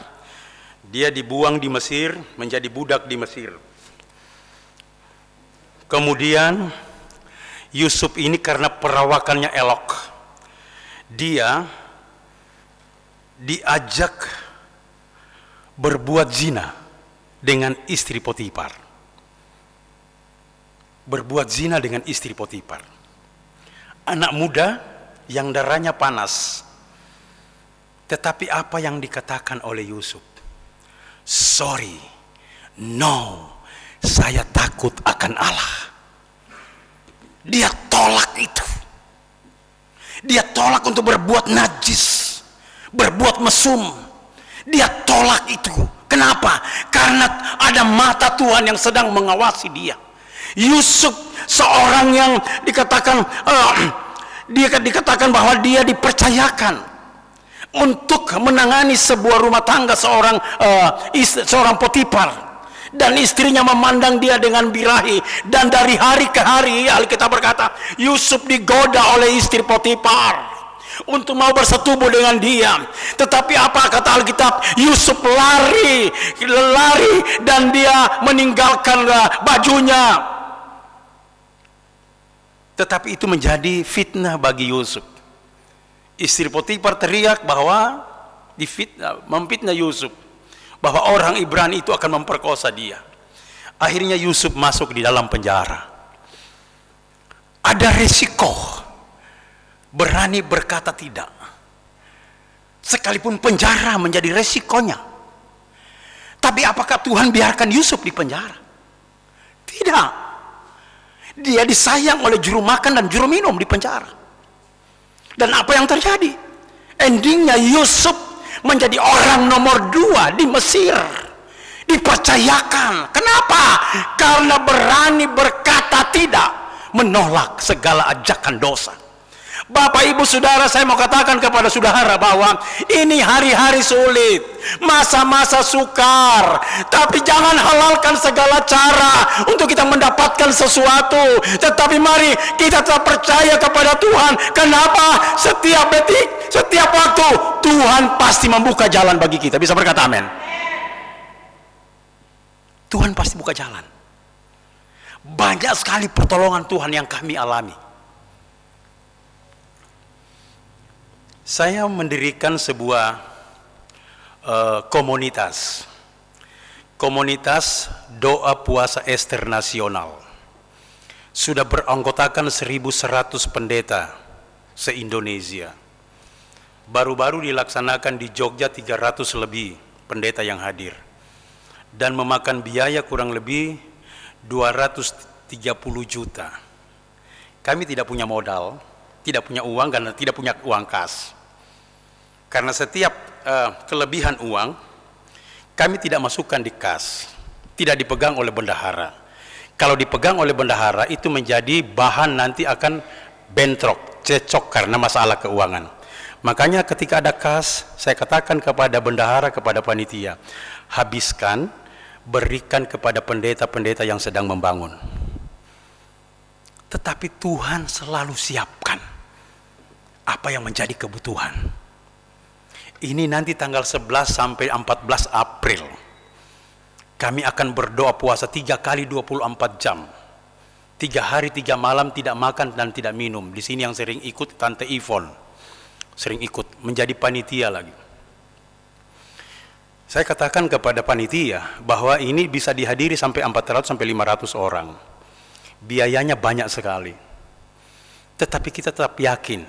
dia dibuang di Mesir, menjadi budak di Mesir. Kemudian Yusuf ini karena perawakannya elok, dia diajak berbuat zina dengan istri Potifar. Berbuat zina dengan istri Potifar. Anak muda yang darahnya panas. Tetapi apa yang dikatakan oleh Yusuf? Sorry, no, saya takut akan Allah. Dia tolak itu. Dia tolak untuk berbuat najis, berbuat mesum. Dia tolak itu. Kenapa? Karena ada mata Tuhan yang sedang mengawasi dia. Yusuf seorang yang dikatakan dikatakan bahwa dia dipercayakan untuk menangani sebuah rumah tangga seorang Potifar, dan istrinya memandang dia dengan birahi, dan dari hari ke hari Alkitab berkata Yusuf digoda oleh istri Potifar untuk mau bersetubuh dengan dia. Tetapi apa kata Alkitab? Yusuf lari dan dia meninggalkan bajunya. Tetapi itu menjadi fitnah bagi Yusuf. Istri Potifar teriak bahwa memfitnah Yusuf, bahwa orang Ibrani itu akan memperkosa dia. Akhirnya Yusuf masuk di dalam penjara. Ada resiko berani berkata tidak, sekalipun penjara menjadi resikonya. Tapi apakah Tuhan biarkan Yusuf di penjara? Tidak. Dia disayang oleh juru makan dan juru minum di penjara. Dan apa yang terjadi? Endingnya Yusuf menjadi orang nomor 2 di Mesir. Dipercayakan. Kenapa? Karena berani berkata tidak, menolak segala ajakan dosa. Bapak, Ibu, Saudara, saya mau katakan kepada saudara bahwa ini hari-hari sulit, masa-masa sukar, tapi jangan halalkan segala cara untuk kita mendapatkan sesuatu. Tetapi mari kita tetap percaya kepada Tuhan. Kenapa? Setiap detik, setiap waktu Tuhan pasti membuka jalan bagi kita. Bisa berkata amin? Tuhan pasti buka jalan. Banyak sekali pertolongan Tuhan yang kami alami. Saya mendirikan sebuah komunitas doa puasa Ester nasional. Sudah beranggotakan 1.100 pendeta se-Indonesia. Baru-baru dilaksanakan di Jogja 300 lebih pendeta yang hadir, dan memakan biaya kurang lebih 230 juta. Kami tidak punya modal, tidak punya uang, karena tidak punya uang kas. Karena setiap kelebihan uang kami tidak masukkan di kas, tidak dipegang oleh bendahara. Kalau dipegang oleh bendahara itu menjadi bahan nanti akan bentrok, cecok karena masalah keuangan. Makanya ketika ada kas, saya katakan kepada bendahara, kepada panitia, habiskan, berikan kepada pendeta-pendeta yang sedang membangun. Tetapi Tuhan selalu siapkan apa yang menjadi kebutuhan. Ini nanti tanggal 11 sampai 14 April kami akan berdoa puasa 3 kali 24 jam, 3 hari 3 malam, tidak makan dan tidak minum. Di sini yang sering ikut Tante Yvonne, sering ikut menjadi panitia lagi. Saya katakan kepada panitia bahwa ini bisa dihadiri sampai 400 sampai 500 orang. Biayanya banyak sekali. Tetapi kita tetap yakin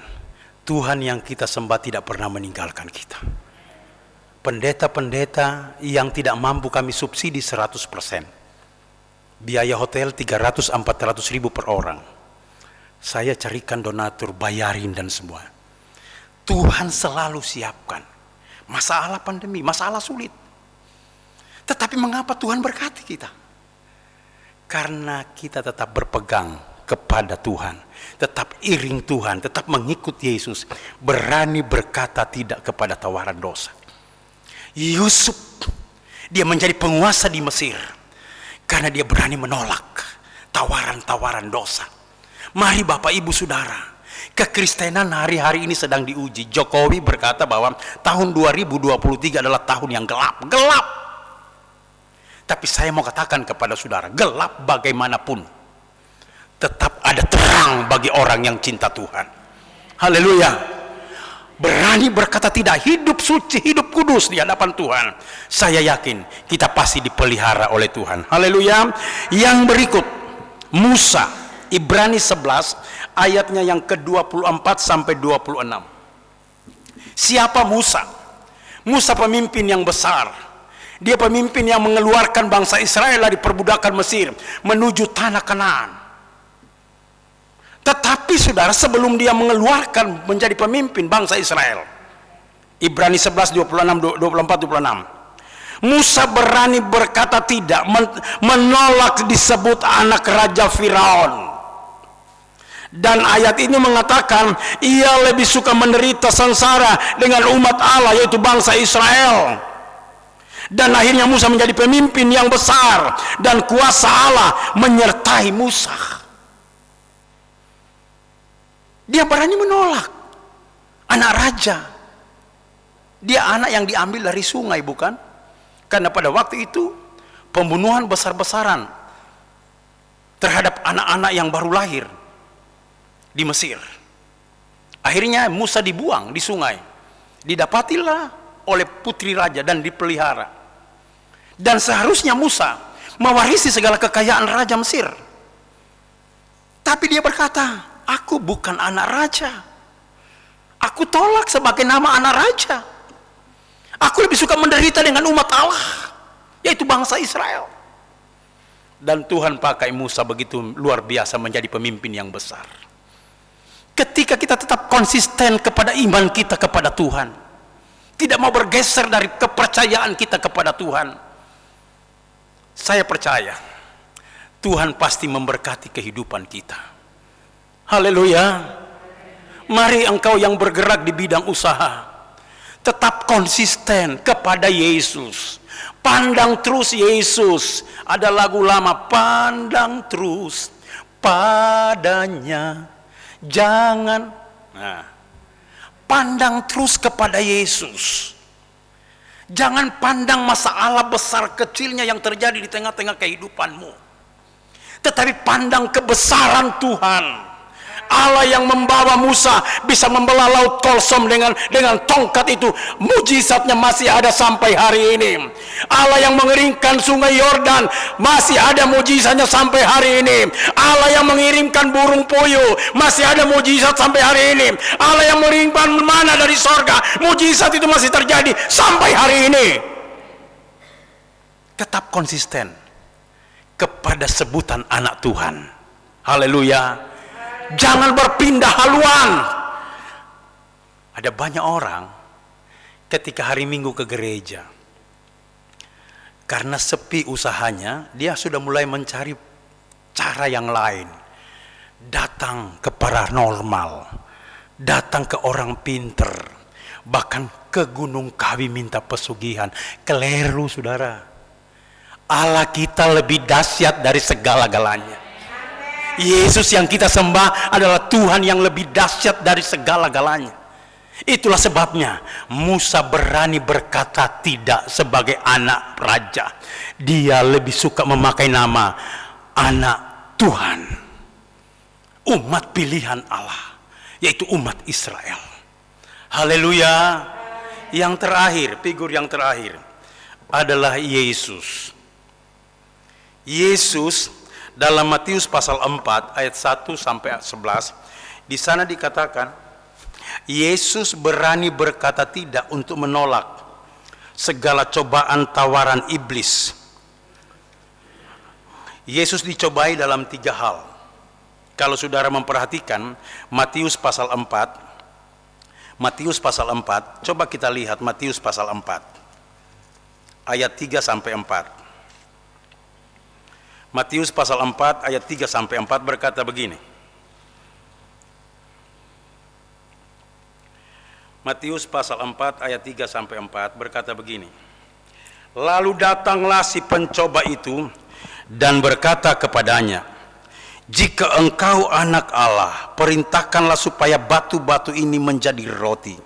Tuhan yang kita sembah tidak pernah meninggalkan kita. Pendeta-pendeta yang tidak mampu kami subsidi 100%. Biaya hotel 300-400 ribu per orang. Saya carikan donatur, bayarin dan semua. Tuhan selalu siapkan. Masalah pandemi, masalah sulit. Tetapi mengapa Tuhan berkati kita? Karena kita tetap berpegang kepada Tuhan, tetap iring Tuhan, tetap mengikut Yesus, berani berkata tidak kepada tawaran dosa. Yusuf, dia menjadi penguasa di Mesir karena dia berani menolak tawaran-tawaran dosa. Mari Bapak Ibu Saudara, kekristenan hari-hari ini sedang diuji. Jokowi berkata bahwa tahun 2023 adalah tahun yang gelap. Tapi saya mau katakan kepada saudara, gelap bagaimanapun tetap ada terang bagi orang yang cinta Tuhan. Haleluya. Berani berkata tidak, hidup suci, hidup kudus di hadapan Tuhan. Saya yakin kita pasti dipelihara oleh Tuhan. Haleluya. Yang berikut, Musa, Ibrani 11 ayatnya yang ke-24 sampai 26. Siapa Musa? Musa pemimpin yang besar. Dia pemimpin yang mengeluarkan bangsa Israel dari perbudakan Mesir menuju tanah Kanaan. Tetapi saudara, sebelum dia mengeluarkan menjadi pemimpin bangsa Israel, Ibrani 11, 26, 24, 26, Musa berani berkata tidak, menolak disebut anak Raja Firaun. Dan ayat ini mengatakan ia lebih suka menderita sengsara dengan umat Allah, yaitu bangsa Israel. Dan akhirnya Musa menjadi pemimpin yang besar, dan kuasa Allah menyertai Musa. Dia berani menolak anak raja. Dia anak yang diambil dari sungai, bukan? Karena pada waktu itu pembunuhan besar-besaran terhadap anak-anak yang baru lahir di Mesir. Akhirnya Musa dibuang di sungai. Didapatilah oleh putri raja dan dipelihara. Dan seharusnya Musa mewarisi segala kekayaan Raja Mesir. Tapi dia berkata, aku bukan anak raja. Aku tolak sebagai nama anak raja. Aku lebih suka menderita dengan umat Allah, yaitu bangsa Israel. Dan Tuhan pakai Musa begitu luar biasa menjadi pemimpin yang besar. Ketika kita tetap konsisten kepada iman kita kepada Tuhan, tidak mau bergeser dari kepercayaan kita kepada Tuhan, saya percaya Tuhan pasti memberkati kehidupan kita. Haleluya. Mari engkau yang bergerak di bidang usaha, tetap konsisten kepada Yesus. Pandang terus Yesus. Ada lagu lama, pandang terus padanya, jangan. Pandang terus kepada Yesus. Jangan pandang masalah besar kecilnya yang terjadi di tengah-tengah kehidupanmu, tetapi pandang kebesaran Tuhan. Allah yang membawa Musa bisa membelah laut Kolsom dengan tongkat itu, mujizatnya masih ada sampai hari ini. Allah yang mengeringkan sungai Yordan masih ada mujizatnya sampai hari ini. Allah yang mengirimkan burung puyuh masih ada mujizat sampai hari ini. Allah yang mengirimkan mana dari sorga, mujizat itu masih terjadi sampai hari ini. Tetap konsisten kepada sebutan anak Tuhan. Haleluya. Jangan berpindah haluan. Ada banyak orang ketika hari Minggu ke gereja, karena sepi usahanya, dia sudah mulai mencari cara yang lain. Datang ke paranormal, datang ke orang pinter, bahkan ke Gunung Kawi minta pesugihan. Keliru saudara. Allah kita lebih dahsyat dari segala-galanya. Yesus yang kita sembah adalah Tuhan yang lebih dahsyat dari segala-galanya. Itulah sebabnya Musa berani berkata tidak sebagai anak raja. Dia lebih suka memakai nama anak Tuhan, umat pilihan Allah, yaitu umat Israel. Haleluya. Yang terakhir, figur yang terakhir, adalah Yesus. Yesus dalam Matius pasal 4 ayat 1 sampai 11, di sana dikatakan Yesus berani berkata tidak untuk menolak segala cobaan tawaran iblis. Yesus dicobai dalam 3 hal. Kalau saudara memperhatikan Matius pasal 4, coba kita lihat Matius pasal 4 ayat 3 sampai 4. Matius pasal 4 ayat 3 sampai 4 berkata begini. Matius pasal 4 ayat 3 sampai 4 berkata begini. Lalu datanglah si pencoba itu dan berkata kepadanya, jika engkau anak Allah, perintahkanlah supaya batu-batu ini menjadi roti.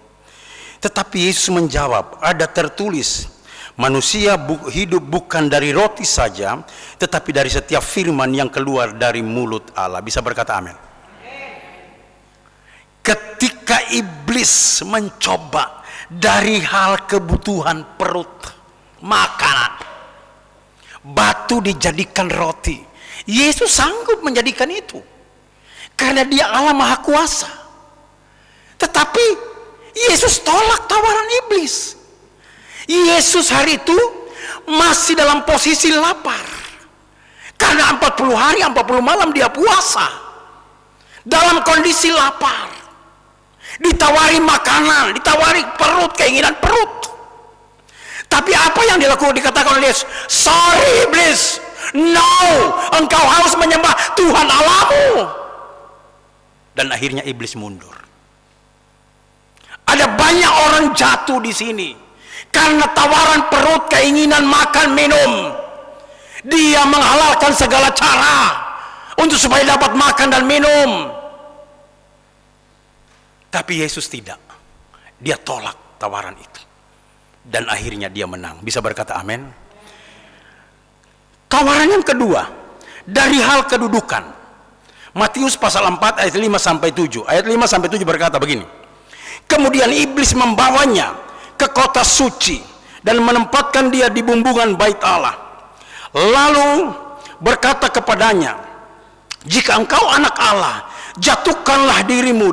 Tetapi Yesus menjawab, ada tertulis, manusia hidup bukan dari roti saja, tetapi dari setiap firman yang keluar dari mulut Allah. Bisa berkata amin. Ketika iblis mencoba dari hal kebutuhan perut, makanan, batu dijadikan roti, Yesus sanggup menjadikan itu karena Dia Allah Maha Kuasa. Tetapi Yesus tolak tawaran iblis. Yesus hari itu masih dalam posisi lapar karena 40 hari 40 malam Dia puasa dalam kondisi lapar, ditawari makanan, ditawari perut, keinginan perut. Tapi apa yang dilakukan, dikatakan oleh Yesus, sorry iblis, no, engkau harus menyembah Tuhan Allahmu. Dan akhirnya iblis mundur. Ada banyak orang jatuh di sini karena tawaran perut, keinginan makan, minum. Dia menghalalkan segala cara untuk supaya dapat makan dan minum. Tapi Yesus tidak. Dia tolak tawaran itu. Dan akhirnya dia menang. Bisa berkata amin. Tawaran yang kedua, dari hal kedudukan. Matius pasal 4 ayat 5 sampai 7. Ayat 5 sampai 7 berkata begini. Kemudian iblis membawanya ke kota suci dan menempatkan dia di bumbungan bait Allah. Lalu berkata kepadanya, jika engkau anak Allah, jatuhkanlah dirimu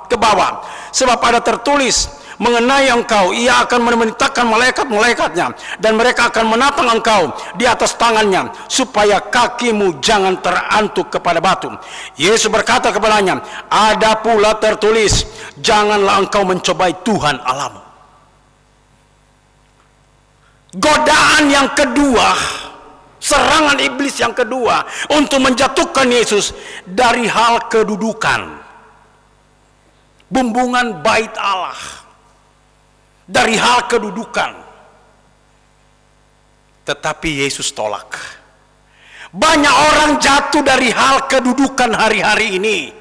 ke bawah, sebab ada tertulis mengenai engkau, ia akan memerintahkan malaikat-malaikatnya dan mereka akan menatang engkau di atas tangannya supaya kakimu jangan terantuk kepada batu. Yesus berkata kepadanya, ada pula tertulis, janganlah engkau mencobai Tuhan Allahmu. Godaan yang kedua, serangan iblis yang kedua untuk menjatuhkan Yesus dari hal kedudukan, bumbungan bait Allah, dari hal kedudukan. Tetapi Yesus tolak. Banyak orang jatuh dari hal kedudukan hari-hari ini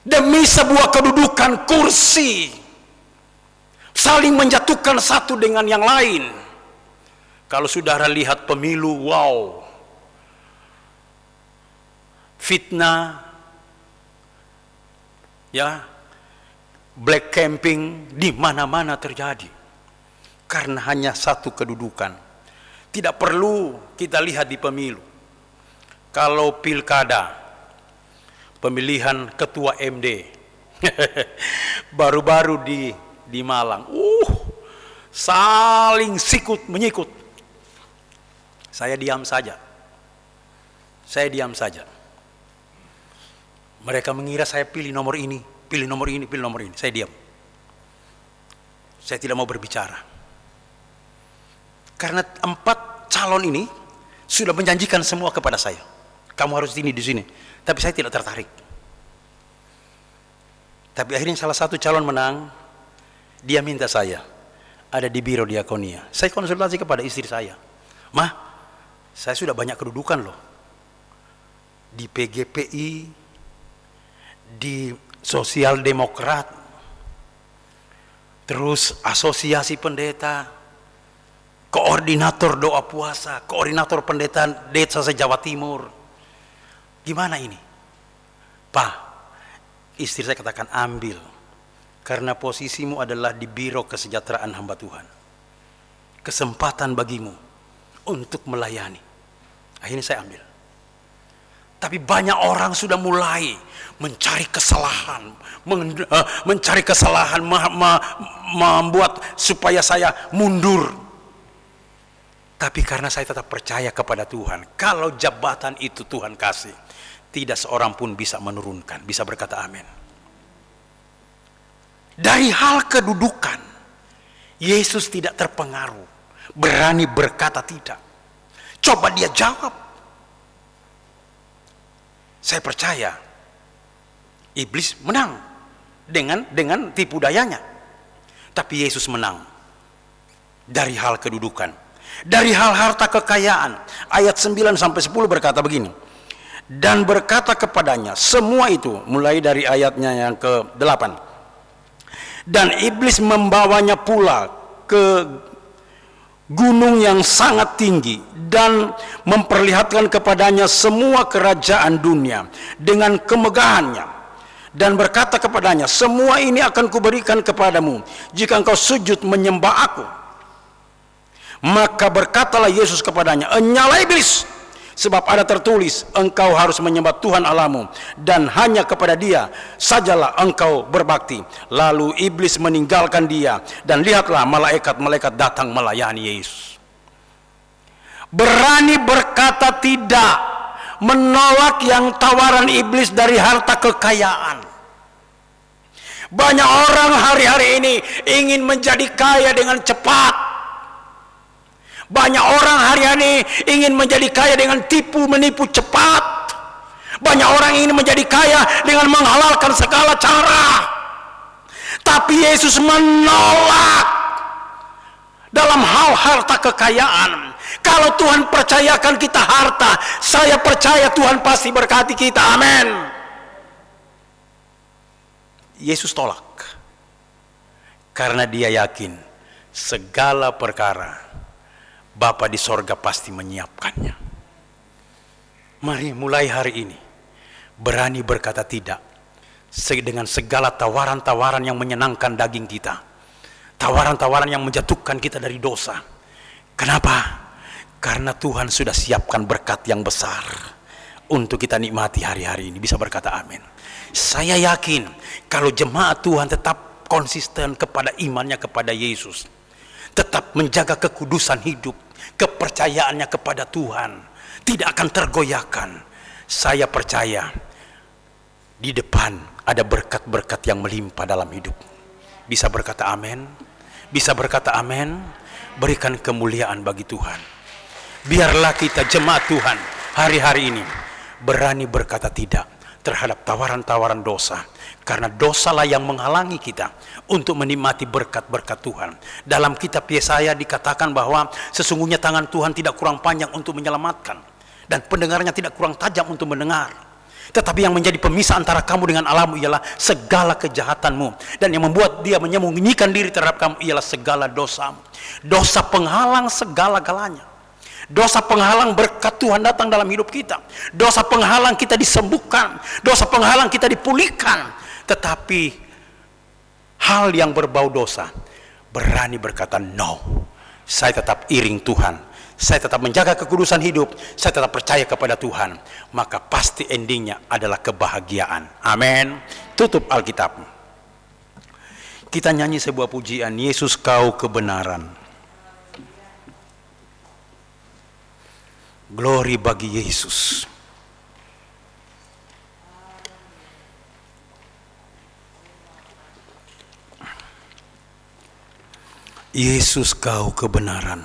demi sebuah kedudukan, kursi, saling menjatuhkan satu dengan yang lain. Kalau saudara lihat pemilu, wow, fitnah, ya, black camping di mana-mana terjadi karena hanya satu kedudukan. Tidak perlu kita lihat di pemilu. Kalau pilkada, pemilihan ketua MD baru-baru di Malang, saling sikut menyikut. Saya diam saja. Mereka mengira saya pilih nomor ini, pilih nomor ini, pilih nomor ini. Saya diam. Saya tidak mau berbicara. Karena 4 calon ini sudah menjanjikan semua kepada saya. Kamu harus di sini. Tapi saya tidak tertarik. Tapi akhirnya salah satu calon menang. Dia minta saya ada di biro diakonia. Saya konsultasi kepada istri saya. Mah, saya sudah banyak kedudukan loh. Di PGPI, di Sosial Demokrat, terus asosiasi pendeta, koordinator doa puasa, koordinator pendeta desa se-Jawa Timur. Gimana ini? Pak, istri saya katakan ambil, karena posisimu adalah di biro kesejahteraan hamba Tuhan. kesempatan bagimu untuk melayani. Akhirnya saya ambil. Tapi banyak orang sudah mulai mencari kesalahan, membuat supaya saya mundur. Tapi karena saya tetap percaya kepada Tuhan, kalau jabatan itu Tuhan kasih, tidak seorang pun bisa menurunkan. Bisa berkata amin. Dari hal kedudukan, Yesus tidak terpengaruh, berani berkata tidak. Coba dia jawab. Saya percaya iblis menang dengan tipu dayanya. Tapi Yesus menang dari hal kedudukan, dari hal harta kekayaan. Ayat 9 sampai 10 berkata begini. Dan berkata kepadanya, semua itu, mulai dari ayatnya yang ke-8. Dan iblis membawanya pula ke gunung yang sangat tinggi dan memperlihatkan kepadanya semua kerajaan dunia dengan kemegahannya, dan berkata kepadanya, semua ini akan kuberikan kepadamu jika engkau sujud menyembah aku. Maka berkatalah Yesus kepadanya, enyalah iblis, sebab ada tertulis, engkau harus menyembah Tuhan Allahmu dan hanya kepada Dia sajalah engkau berbakti. Lalu iblis meninggalkan dia, dan lihatlah malaikat-malaikat datang melayani Yesus. Berani berkata tidak, menolak yang tawaran iblis dari harta kekayaan. Banyak orang hari-hari ini ingin menjadi kaya dengan cepat. Banyak orang hari-hari ini ingin menjadi kaya dengan tipu menipu cepat. Banyak orang ingin menjadi kaya dengan menghalalkan segala cara. Tapi Yesus menolak dalam hal harta kekayaan. Kalau Tuhan percayakan kita harta, saya percaya Tuhan pasti berkati kita. Amin. Yesus tolak karena dia yakin segala perkara Bapa di sorga pasti menyiapkannya. Mari mulai hari ini berani berkata tidak dengan segala tawaran-tawaran yang menyenangkan daging kita, tawaran-tawaran yang menjatuhkan kita dari dosa. Kenapa? Karena Tuhan sudah siapkan berkat yang besar untuk kita nikmati hari-hari ini. Bisa berkata amin. Saya yakin kalau jemaat Tuhan tetap konsisten kepada imannya kepada Yesus, tetap menjaga kekudusan hidup, kepercayaannya kepada Tuhan, tidak akan tergoyahkan. Saya percaya di depan ada berkat-berkat yang melimpah dalam hidup. Bisa berkata amin? Bisa berkata amin? Berikan kemuliaan bagi Tuhan. Biarlah kita jemaat Tuhan hari-hari ini berani berkata tidak terhadap tawaran-tawaran dosa. Karena dosalah yang menghalangi kita untuk menikmati berkat-berkat Tuhan. Dalam kitab Yesaya dikatakan bahwa sesungguhnya tangan Tuhan tidak kurang panjang untuk menyelamatkan, dan pendengarnya tidak kurang tajam untuk mendengar. Tetapi yang menjadi pemisah antara kamu dengan Allahmu ialah segala kejahatanmu, dan yang membuat dia menyembunyikan diri terhadap kamu ialah segala dosamu. Dosa penghalang segala-galanya. Dosa penghalang berkat Tuhan datang dalam hidup kita. Dosa penghalang kita disembuhkan. Dosa penghalang kita dipulihkan. Tetapi hal yang berbau dosa, berani berkata no. Saya tetap iring Tuhan, saya tetap menjaga kekudusan hidup, saya tetap percaya kepada Tuhan. Maka pasti endingnya adalah kebahagiaan. Amin. Tutup Alkitab. Kita nyanyi sebuah pujian, Yesus kau kebenaran. Glory bagi Yesus. Yesus kau kebenaran.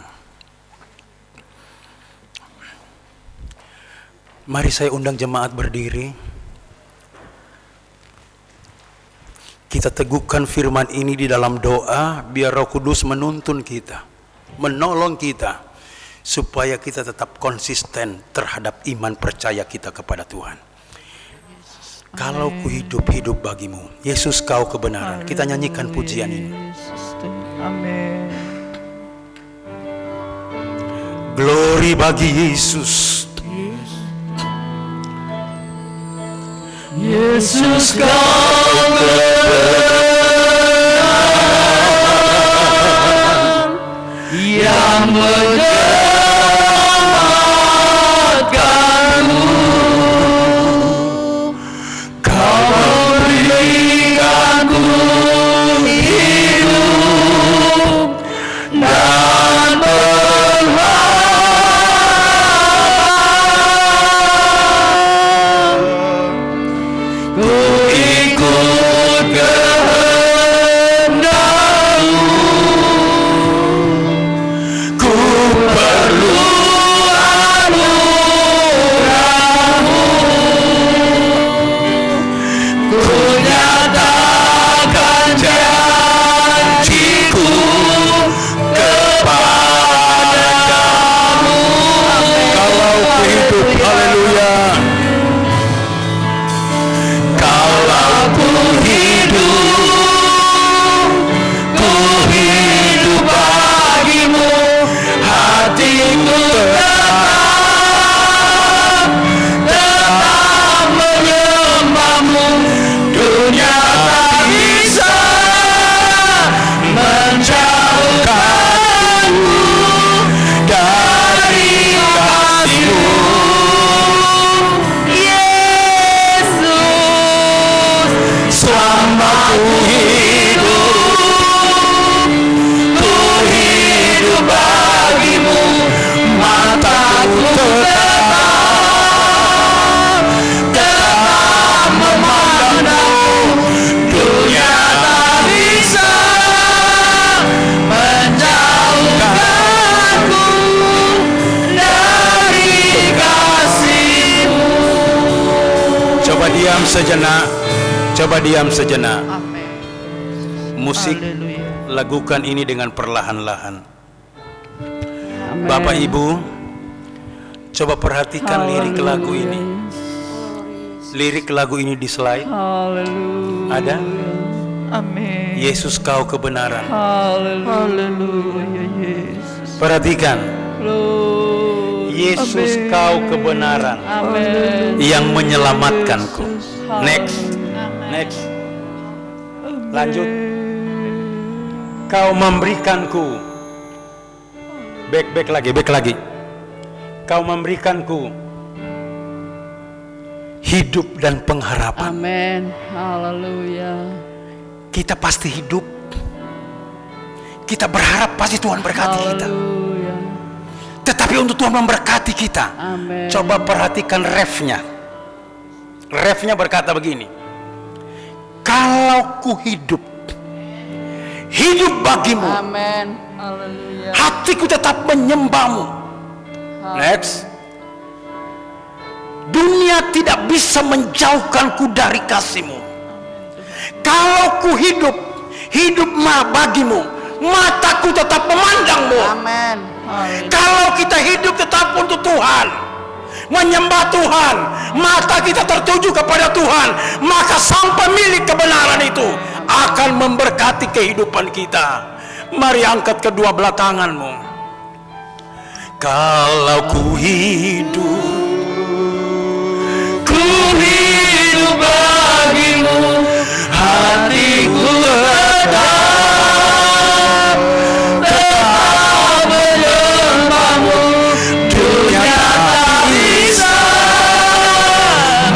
Mari saya undang jemaat berdiri. Kita teguhkan firman ini di dalam doa, biar Roh Kudus menuntun kita, menolong kita, supaya kita tetap konsisten terhadap iman percaya kita kepada Tuhan. Kalau ku hidup bagimu, Yesus kau kebenaran. Kita nyanyikan pujian ini. Amin. Glory bagi Yesus. Yesus kau kebenaran yang menyelamatkanku. Kau berikanku hidup dan berharap. Ku ikut kehendak-Mu. Ku perlu anugerah-Mu. Ku nyatakan janjiku kepada-Mu. Kalau ku hidup, haleluya. Kalau ku hidup bagi-Mu, hatiku tetap menyembah-Mu. Dunia tak bisa menjauhkanku dari kasih-Mu. Yesus, selama ku hidup bagi-Mu, mataku tetap memandang-Mu. Dunia tak bisa menjauhkanku dari kasih-Mu. Coba diam sejenak. Coba diam sejenak. Amin. Musik, Haleluya. lakukan ini dengan perlahan-lahan. Bapak Ibu, coba perhatikan lirik lagu ini. Lirik lagu ini di slide. Haleluya. Ada? Amin. Yesus kau kebenaran. Haleluya Yesus. Perhatikan. Haleluya. Yesus kau kebenaran Amin. yang menyelamatkanku. Next. Next. Lanjut. Kau memberikanku. Back lagi. Kau memberikanku hidup dan pengharapan. Amin. Haleluya. Kita pasti hidup. Kita berharap pasti Tuhan berkati kita. Haleluya. Tetapi untuk Tuhan memberkati kita, Amin. coba perhatikan refnya. Refnya berkata begini. Kalau ku hidup bagi-Mu, Amin. Haleluya. hatiku tetap menyembah-Mu. Next. Dunia tidak bisa menjauhkanku dari kasih-Mu. Kalau ku hidup bagi-Mu, mataku tetap memandang-Mu. Amin. Kalau kita hidup tetap untuk Tuhan, menyembah Tuhan, mata kita tertuju kepada Tuhan, maka Sang Pemilik kebenaran itu akan memberkati kehidupan kita. Mari angkat kedua belah tanganmu. Kalau ku hidup bagi-Mu, hatiku tetap menyembah-Mu. Dunia tak bisa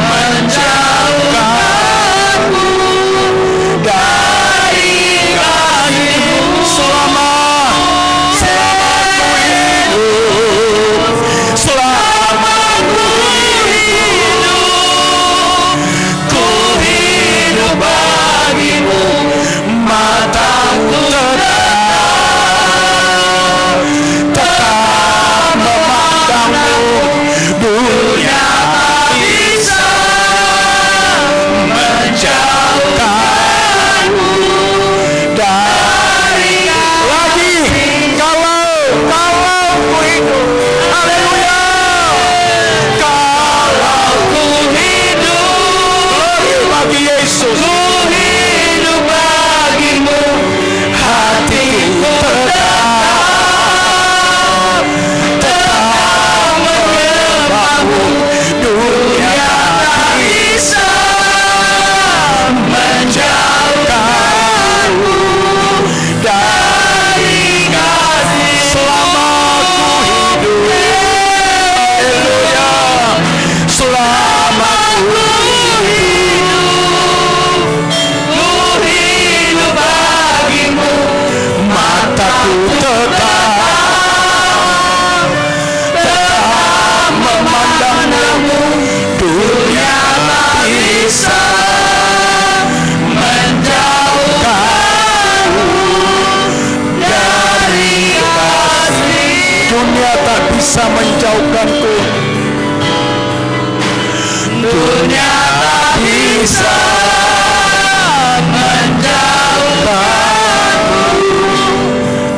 menjauhkanku dari kasih-Mu. Selama ku hidup, selama bisa menjauhkanku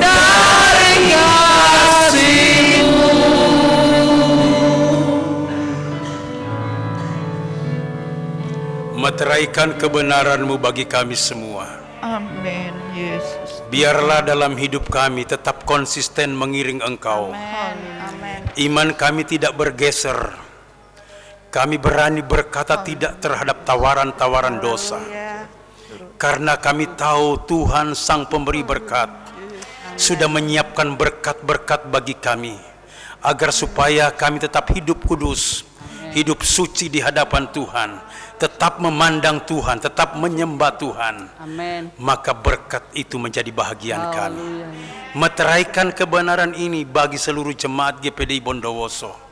dari kasih-Mu. Meteraikan kebenaran-Mu bagi kami semua. Amin, Yesus. Biarlah dalam hidup kami tetap konsisten mengiring Engkau. Iman kami tidak bergeser. Kami berani berkata tidak terhadap tawaran-tawaran dosa. Karena kami tahu Tuhan Sang Pemberi berkat sudah menyiapkan berkat-berkat bagi kami, agar supaya kami tetap hidup kudus, hidup suci di hadapan Tuhan, tetap memandang Tuhan, tetap menyembah Tuhan. Amin. Maka berkat itu menjadi bahagian kami. Haleluya. Meteraikan kebenaran ini bagi seluruh jemaat GPDI Bondowoso.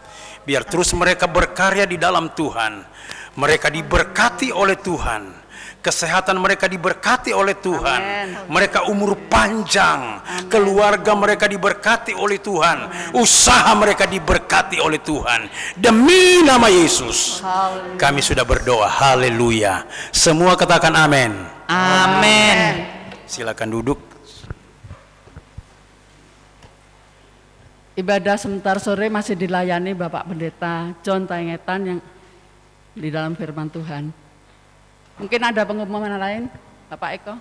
Biar terus mereka berkarya di dalam Tuhan. Mereka diberkati oleh Tuhan. Kesehatan mereka diberkati oleh Tuhan. Amen. Mereka umur panjang. Keluarga mereka diberkati oleh Tuhan. Usaha mereka diberkati oleh Tuhan. Demi nama Yesus kami sudah berdoa. Haleluya. Semua katakan amin. Amin. Silakan duduk. Ibadah sebentar sore masih dilayani Bapak Pendeta John Taingetan yang di dalam firman Tuhan. Mungkin ada pengumuman lain, Bapak Eko?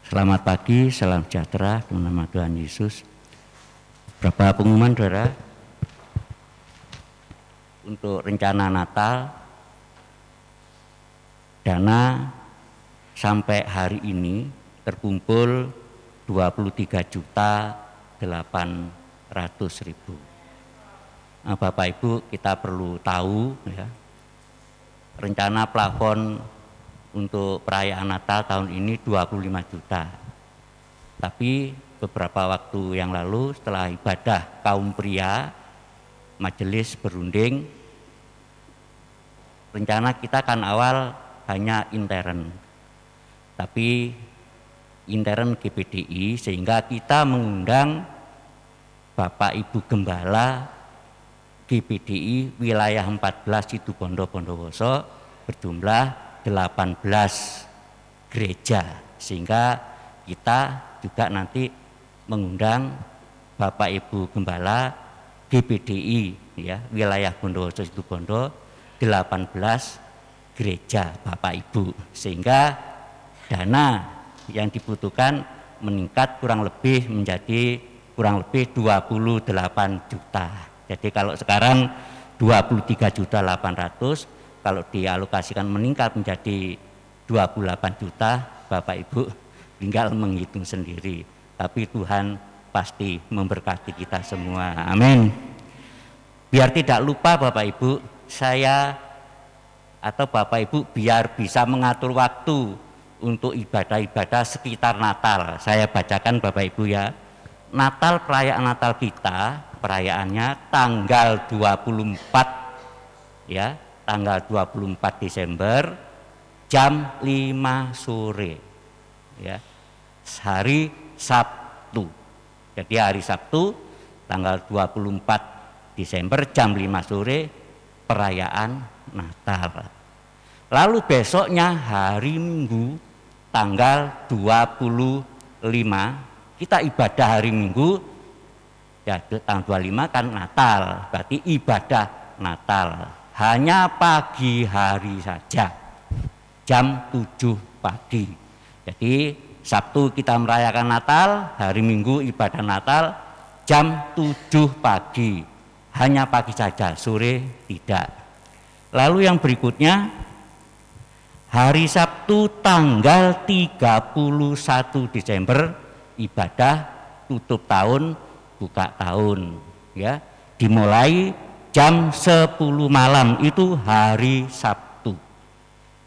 Selamat pagi, salam sejahtera dalam nama Tuhan Yesus. Berapa pengumuman, saudara? Untuk rencana Natal, dana sampai hari ini terkumpul 23.800.000. Nah, Bapak Ibu, kita perlu tahu ya, rencana plafon untuk perayaan Natal tahun ini 25 juta. Tapi beberapa waktu yang lalu setelah ibadah kaum pria, majelis berunding, rencana kita kan awal hanya intern. Tapi intern GPDI, sehingga kita mengundang Bapak Ibu Gembala GPDI wilayah 14 Situbondo Bondowoso berjumlah 18 gereja, sehingga kita juga nanti mengundang Bapak Ibu Gembala GPDI ya wilayah Bondowoso Situbondo 18 gereja Bapak Ibu, sehingga dana yang dibutuhkan meningkat kurang lebih menjadi kurang lebih 28 juta. Jadi kalau sekarang 23.800.000, kalau dialokasikan meningkat menjadi 28 juta, Bapak Ibu tinggal menghitung sendiri. Tapi Tuhan pasti memberkati kita semua. Amin. Biar tidak lupa Bapak Ibu, saya atau Bapak Ibu biar bisa mengatur waktu untuk ibadah-ibadah sekitar Natal. Saya bacakan Bapak Ibu ya. Natal, perayaan Natal kita, perayaannya tanggal 24 ya, tanggal 24 Desember jam 5 sore. Ya. Hari Sabtu. Jadi hari Sabtu tanggal 24 Desember jam 5 sore perayaan Natal. Lalu besoknya hari Minggu tanggal 25 kita ibadah hari Minggu ya, tanggal 25 kan Natal, berarti ibadah Natal hanya pagi hari saja jam 7 pagi. Jadi Sabtu kita merayakan Natal, hari Minggu ibadah Natal jam 7 pagi, hanya pagi saja, sore tidak. Lalu yang berikutnya hari Sabtu tanggal 31 Desember ibadah tutup tahun, buka tahun ya. Dimulai jam 10 malam, itu hari Sabtu.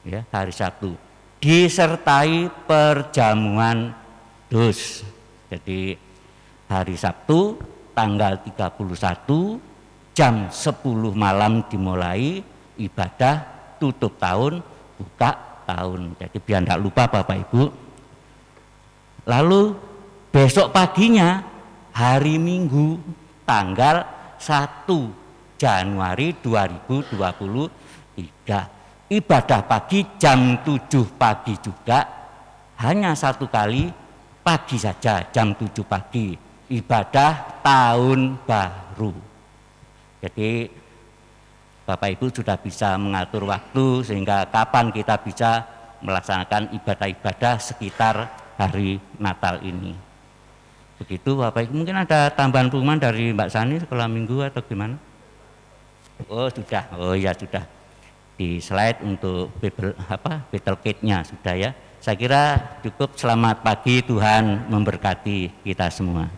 Ya, hari Sabtu. Disertai perjamuan dus. Jadi hari Sabtu tanggal 31 jam 10 malam dimulai ibadah tutup tahun, buka tahun. Jadi biar tidak lupa Bapak Ibu. Lalu besok paginya hari Minggu tanggal 1 Januari 2023 ibadah pagi jam 7 pagi juga, hanya satu kali pagi saja jam 7 pagi, ibadah tahun baru. Jadi Bapak Ibu sudah bisa mengatur waktu sehingga kapan kita bisa melaksanakan ibadah-ibadah sekitar hari Natal ini. Begitu Bapak Ibu. Mungkin ada tambahan pengumuman dari Mbak Sani sekolah minggu atau gimana? Oh sudah, oh ya sudah. Di slide untuk battle kit-nya sudah ya. Saya kira cukup. Selamat pagi, Tuhan memberkati kita semua.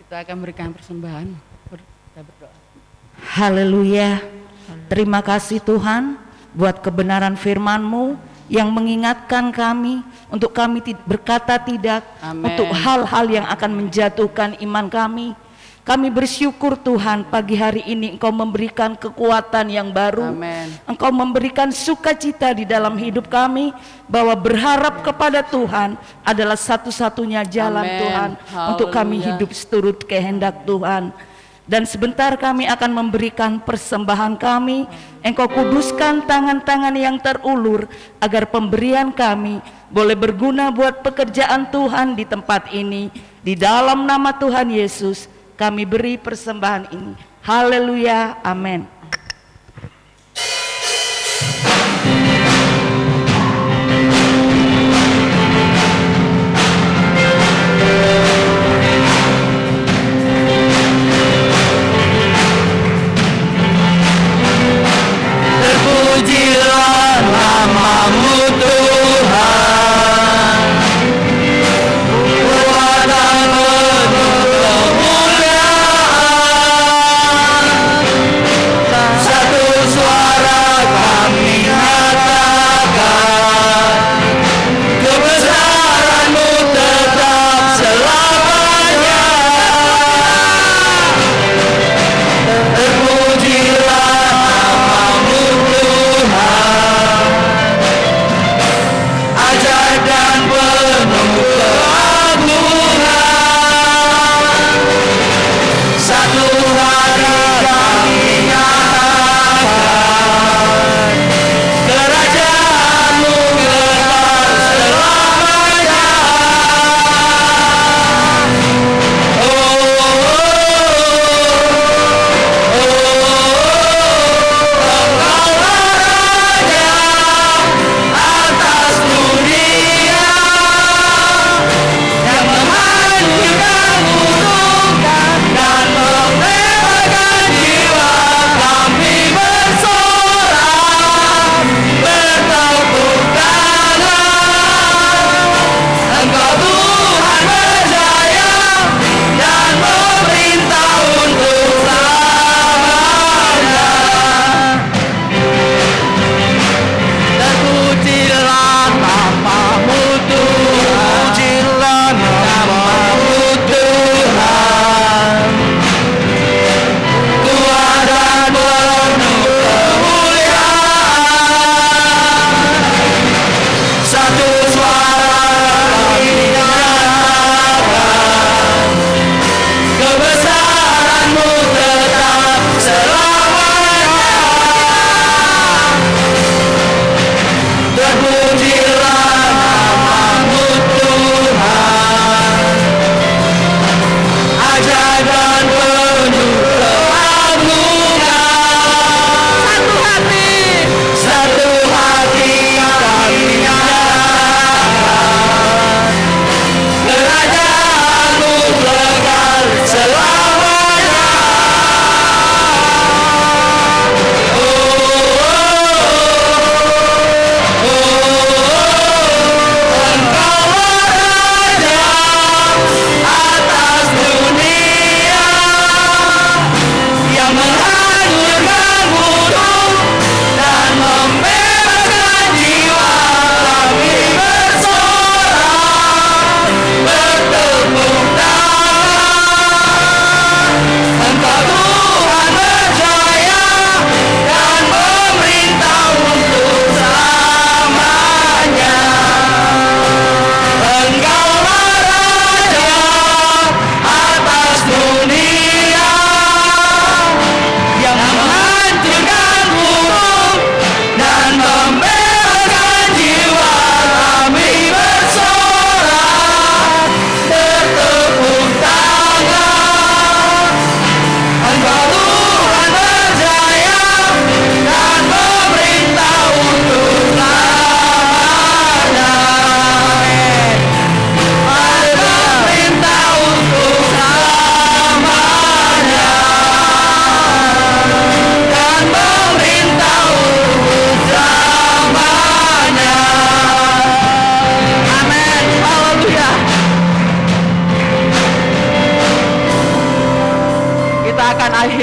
Kita akan berikan persembahan. Kita berdoa. Haleluya. Terima kasih Tuhan buat kebenaran firman-Mu yang mengingatkan kami untuk kami berkata tidak. Amen. Untuk hal-hal yang akan menjatuhkan iman kami. Kami bersyukur Tuhan pagi hari ini Engkau memberikan kekuatan yang baru. Amen. Engkau memberikan sukacita di dalam hidup kami, bahwa berharap kepada Tuhan adalah satu-satunya jalan. Amen. Tuhan, untuk kami Haleluya. hidup seturut kehendak Tuhan. Dan sebentar kami akan memberikan persembahan kami. Engkau kuduskan tangan-tangan yang terulur, agar pemberian kami boleh berguna buat pekerjaan Tuhan di tempat ini. Di dalam nama Tuhan Yesus kami beri persembahan ini. Haleluya, amin. Terpujilah nama-Mu Tuhan, kuasa penuh kemuliaan,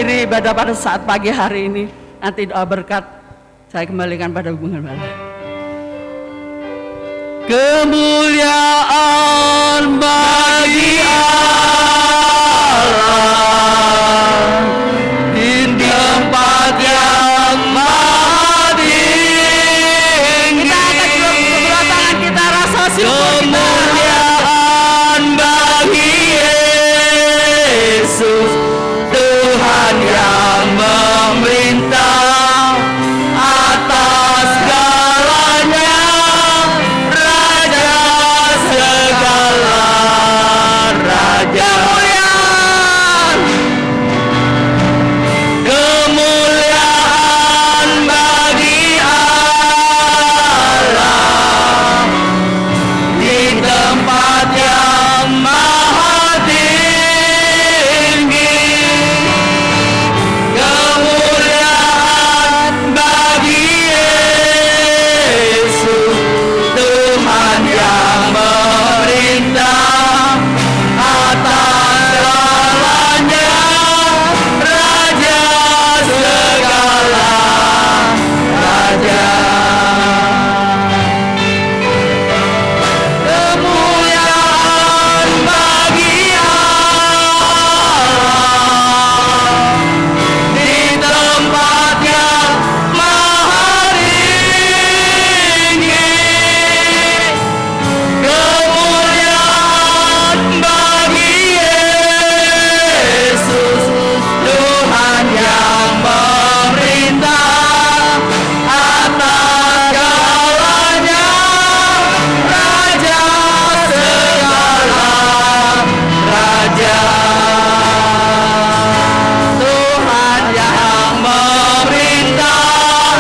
mengakhiri ibadah pada saat pagi hari ini. Nanti doa berkat saya kembalikan pada hubungan Gembala. Kemuliaan bagi Allah di tempat yang maha tinggi. Kita angkat kedua tangan kita, rasa syukur kita. Kemuliaan bagi Yesus, Tuhan yang memerintah atas segalanya, Raja segala raja. Kemuliaan bagi Allah di tempat yang maha tinggi. Kemuliaan bagi Yesus, Tuhan yang memerintah atas segalanya, Raja segala raja. Kemuliaan bagi Allah di tempat yang maha tinggi. Kemuliaan bagi Yesus, Tuhan yang memerintah atas segalanya, Raja segala raja. Tuhan yang memerintah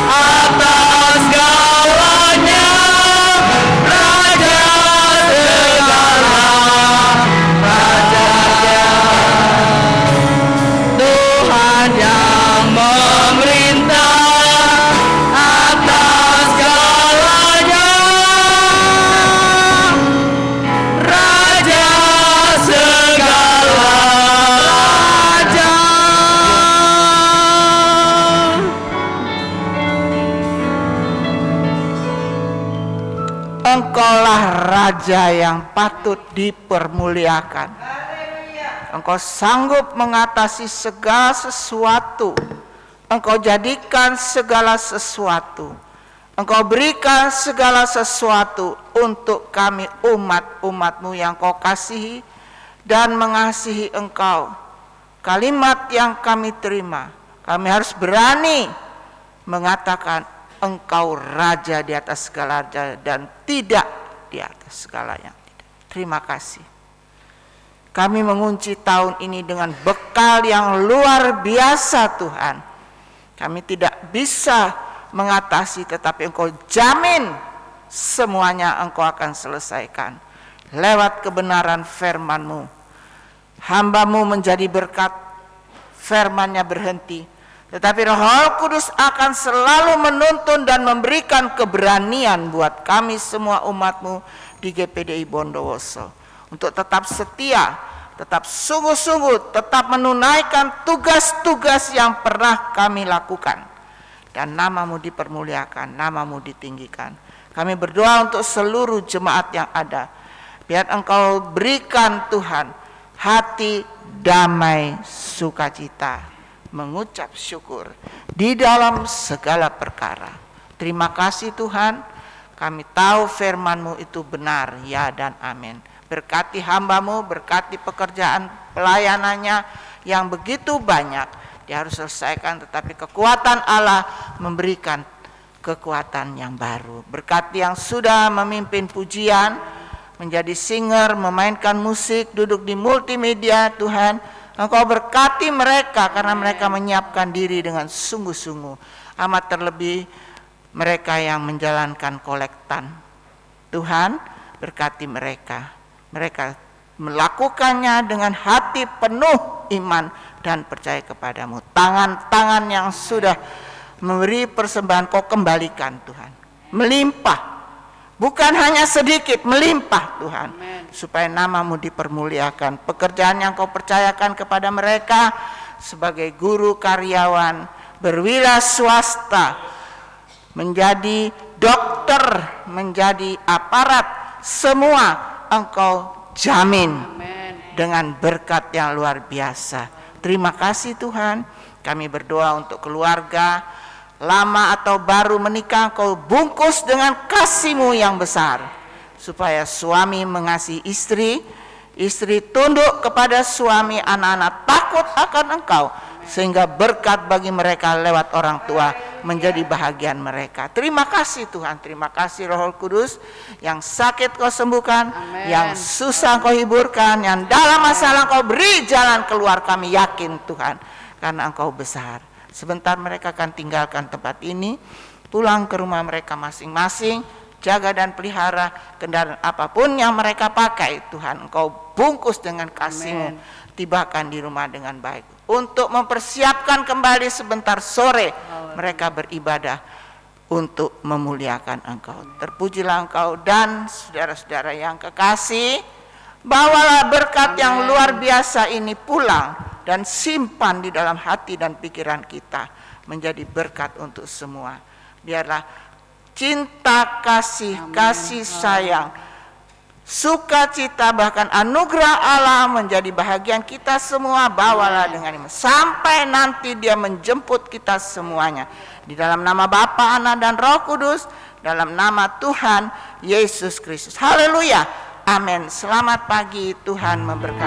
atas segalanya, Raja segala raja. Tuhan yang memerintah atas segalanya, Raja segala raja. Engkaulah Raja yang patut dipermuliakan. Engkau sanggup mengatasi segala sesuatu. Engkau jadikan segala sesuatu. Engkau berikan segala sesuatu untuk kami umat-umat-Mu yang Kau kasihi dan mengasihi Engkau. Kalimat yang kami terima, kami harus berani mengatakan Engkau Raja di atas segala raja dan tidak di atas segala yang tidak. Terima kasih. Kami mengunci tahun ini dengan bekal yang luar biasa Tuhan. Kami tidak bisa mengatasi, tetapi Engkau jamin semuanya Engkau akan selesaikan. Lewat kebenaran firman-Mu, hamba-Mu menjadi berkat, firman-Nya berhenti. Tetapi Roh Kudus akan selalu menuntun dan memberikan keberanian buat kami semua umat-Mu di GPDI Bondowoso. Untuk tetap setia, tetap sungguh-sungguh, tetap menunaikan tugas-tugas yang pernah kami lakukan. Dan nama-Mu dipermuliakan, nama-Mu ditinggikan. Kami berdoa untuk seluruh jemaat yang ada. Biar Engkau berikan Tuhan hati damai sukacita, mengucap syukur di dalam segala perkara. Terima kasih Tuhan, kami tahu firman-Mu itu benar, ya dan amin. Berkati hamba-Mu, berkati pekerjaan pelayanannya yang begitu banyak. Dia harus selesaikan, tetapi kekuatan Allah memberikan kekuatan yang baru. Berkati yang sudah memimpin pujian, menjadi singer, memainkan musik, duduk di multimedia Tuhan. Engkau berkati mereka karena mereka menyiapkan diri dengan sungguh-sungguh. Amat terlebih mereka yang menjalankan kolektan. Tuhan berkati mereka. Mereka melakukannya dengan hati penuh iman dan percaya kepadamu. Tangan-tangan yang sudah memberi persembahan Kau kembalikan Tuhan. Melimpah. Bukan hanya sedikit, melimpah Tuhan. Amen. Supaya nama-Mu dipermuliakan. Pekerjaan yang Kau percayakan kepada mereka sebagai guru karyawan, berwira swasta, menjadi dokter, menjadi aparat, semua Engkau jamin dengan berkat yang luar biasa. Terima kasih Tuhan. Kami berdoa untuk keluarga lama atau baru menikah, Engkau bungkus dengan kasih-Mu yang besar, supaya suami mengasihi istri, istri tunduk kepada suami, anak-anak takut akan Engkau, sehingga berkat bagi mereka lewat orang tua menjadi bahagian mereka. Terima kasih Tuhan, terima kasih Roh Kudus, yang sakit Kau sembuhkan, yang susah Kau hiburkan, yang dalam masalah Kau beri jalan keluar. Kami yakin Tuhan, karena Engkau besar. Sebentar mereka akan tinggalkan tempat ini, pulang ke rumah mereka masing-masing. Jaga dan pelihara kendaraan apapun yang mereka pakai, Tuhan Engkau bungkus dengan kasih-Mu, tibakan di rumah dengan baik. Untuk mempersiapkan kembali sebentar sore mereka beribadah untuk memuliakan Engkau. Terpujilah Engkau. Dan saudara-saudara yang kekasih, bawalah berkat yang luar biasa ini pulang dan simpan di dalam hati dan pikiran kita, menjadi berkat untuk semua. Biarlah cinta, kasih, kasih sayang, sukacita, bahkan anugerah Allah menjadi bahagian kita semua. Bawalah dengan iman sampai nanti Dia menjemput kita semuanya. Di dalam nama Bapa, Anak dan Roh Kudus, dalam nama Tuhan Yesus Kristus. Haleluya. Amin. Selamat pagi, Tuhan memberkati.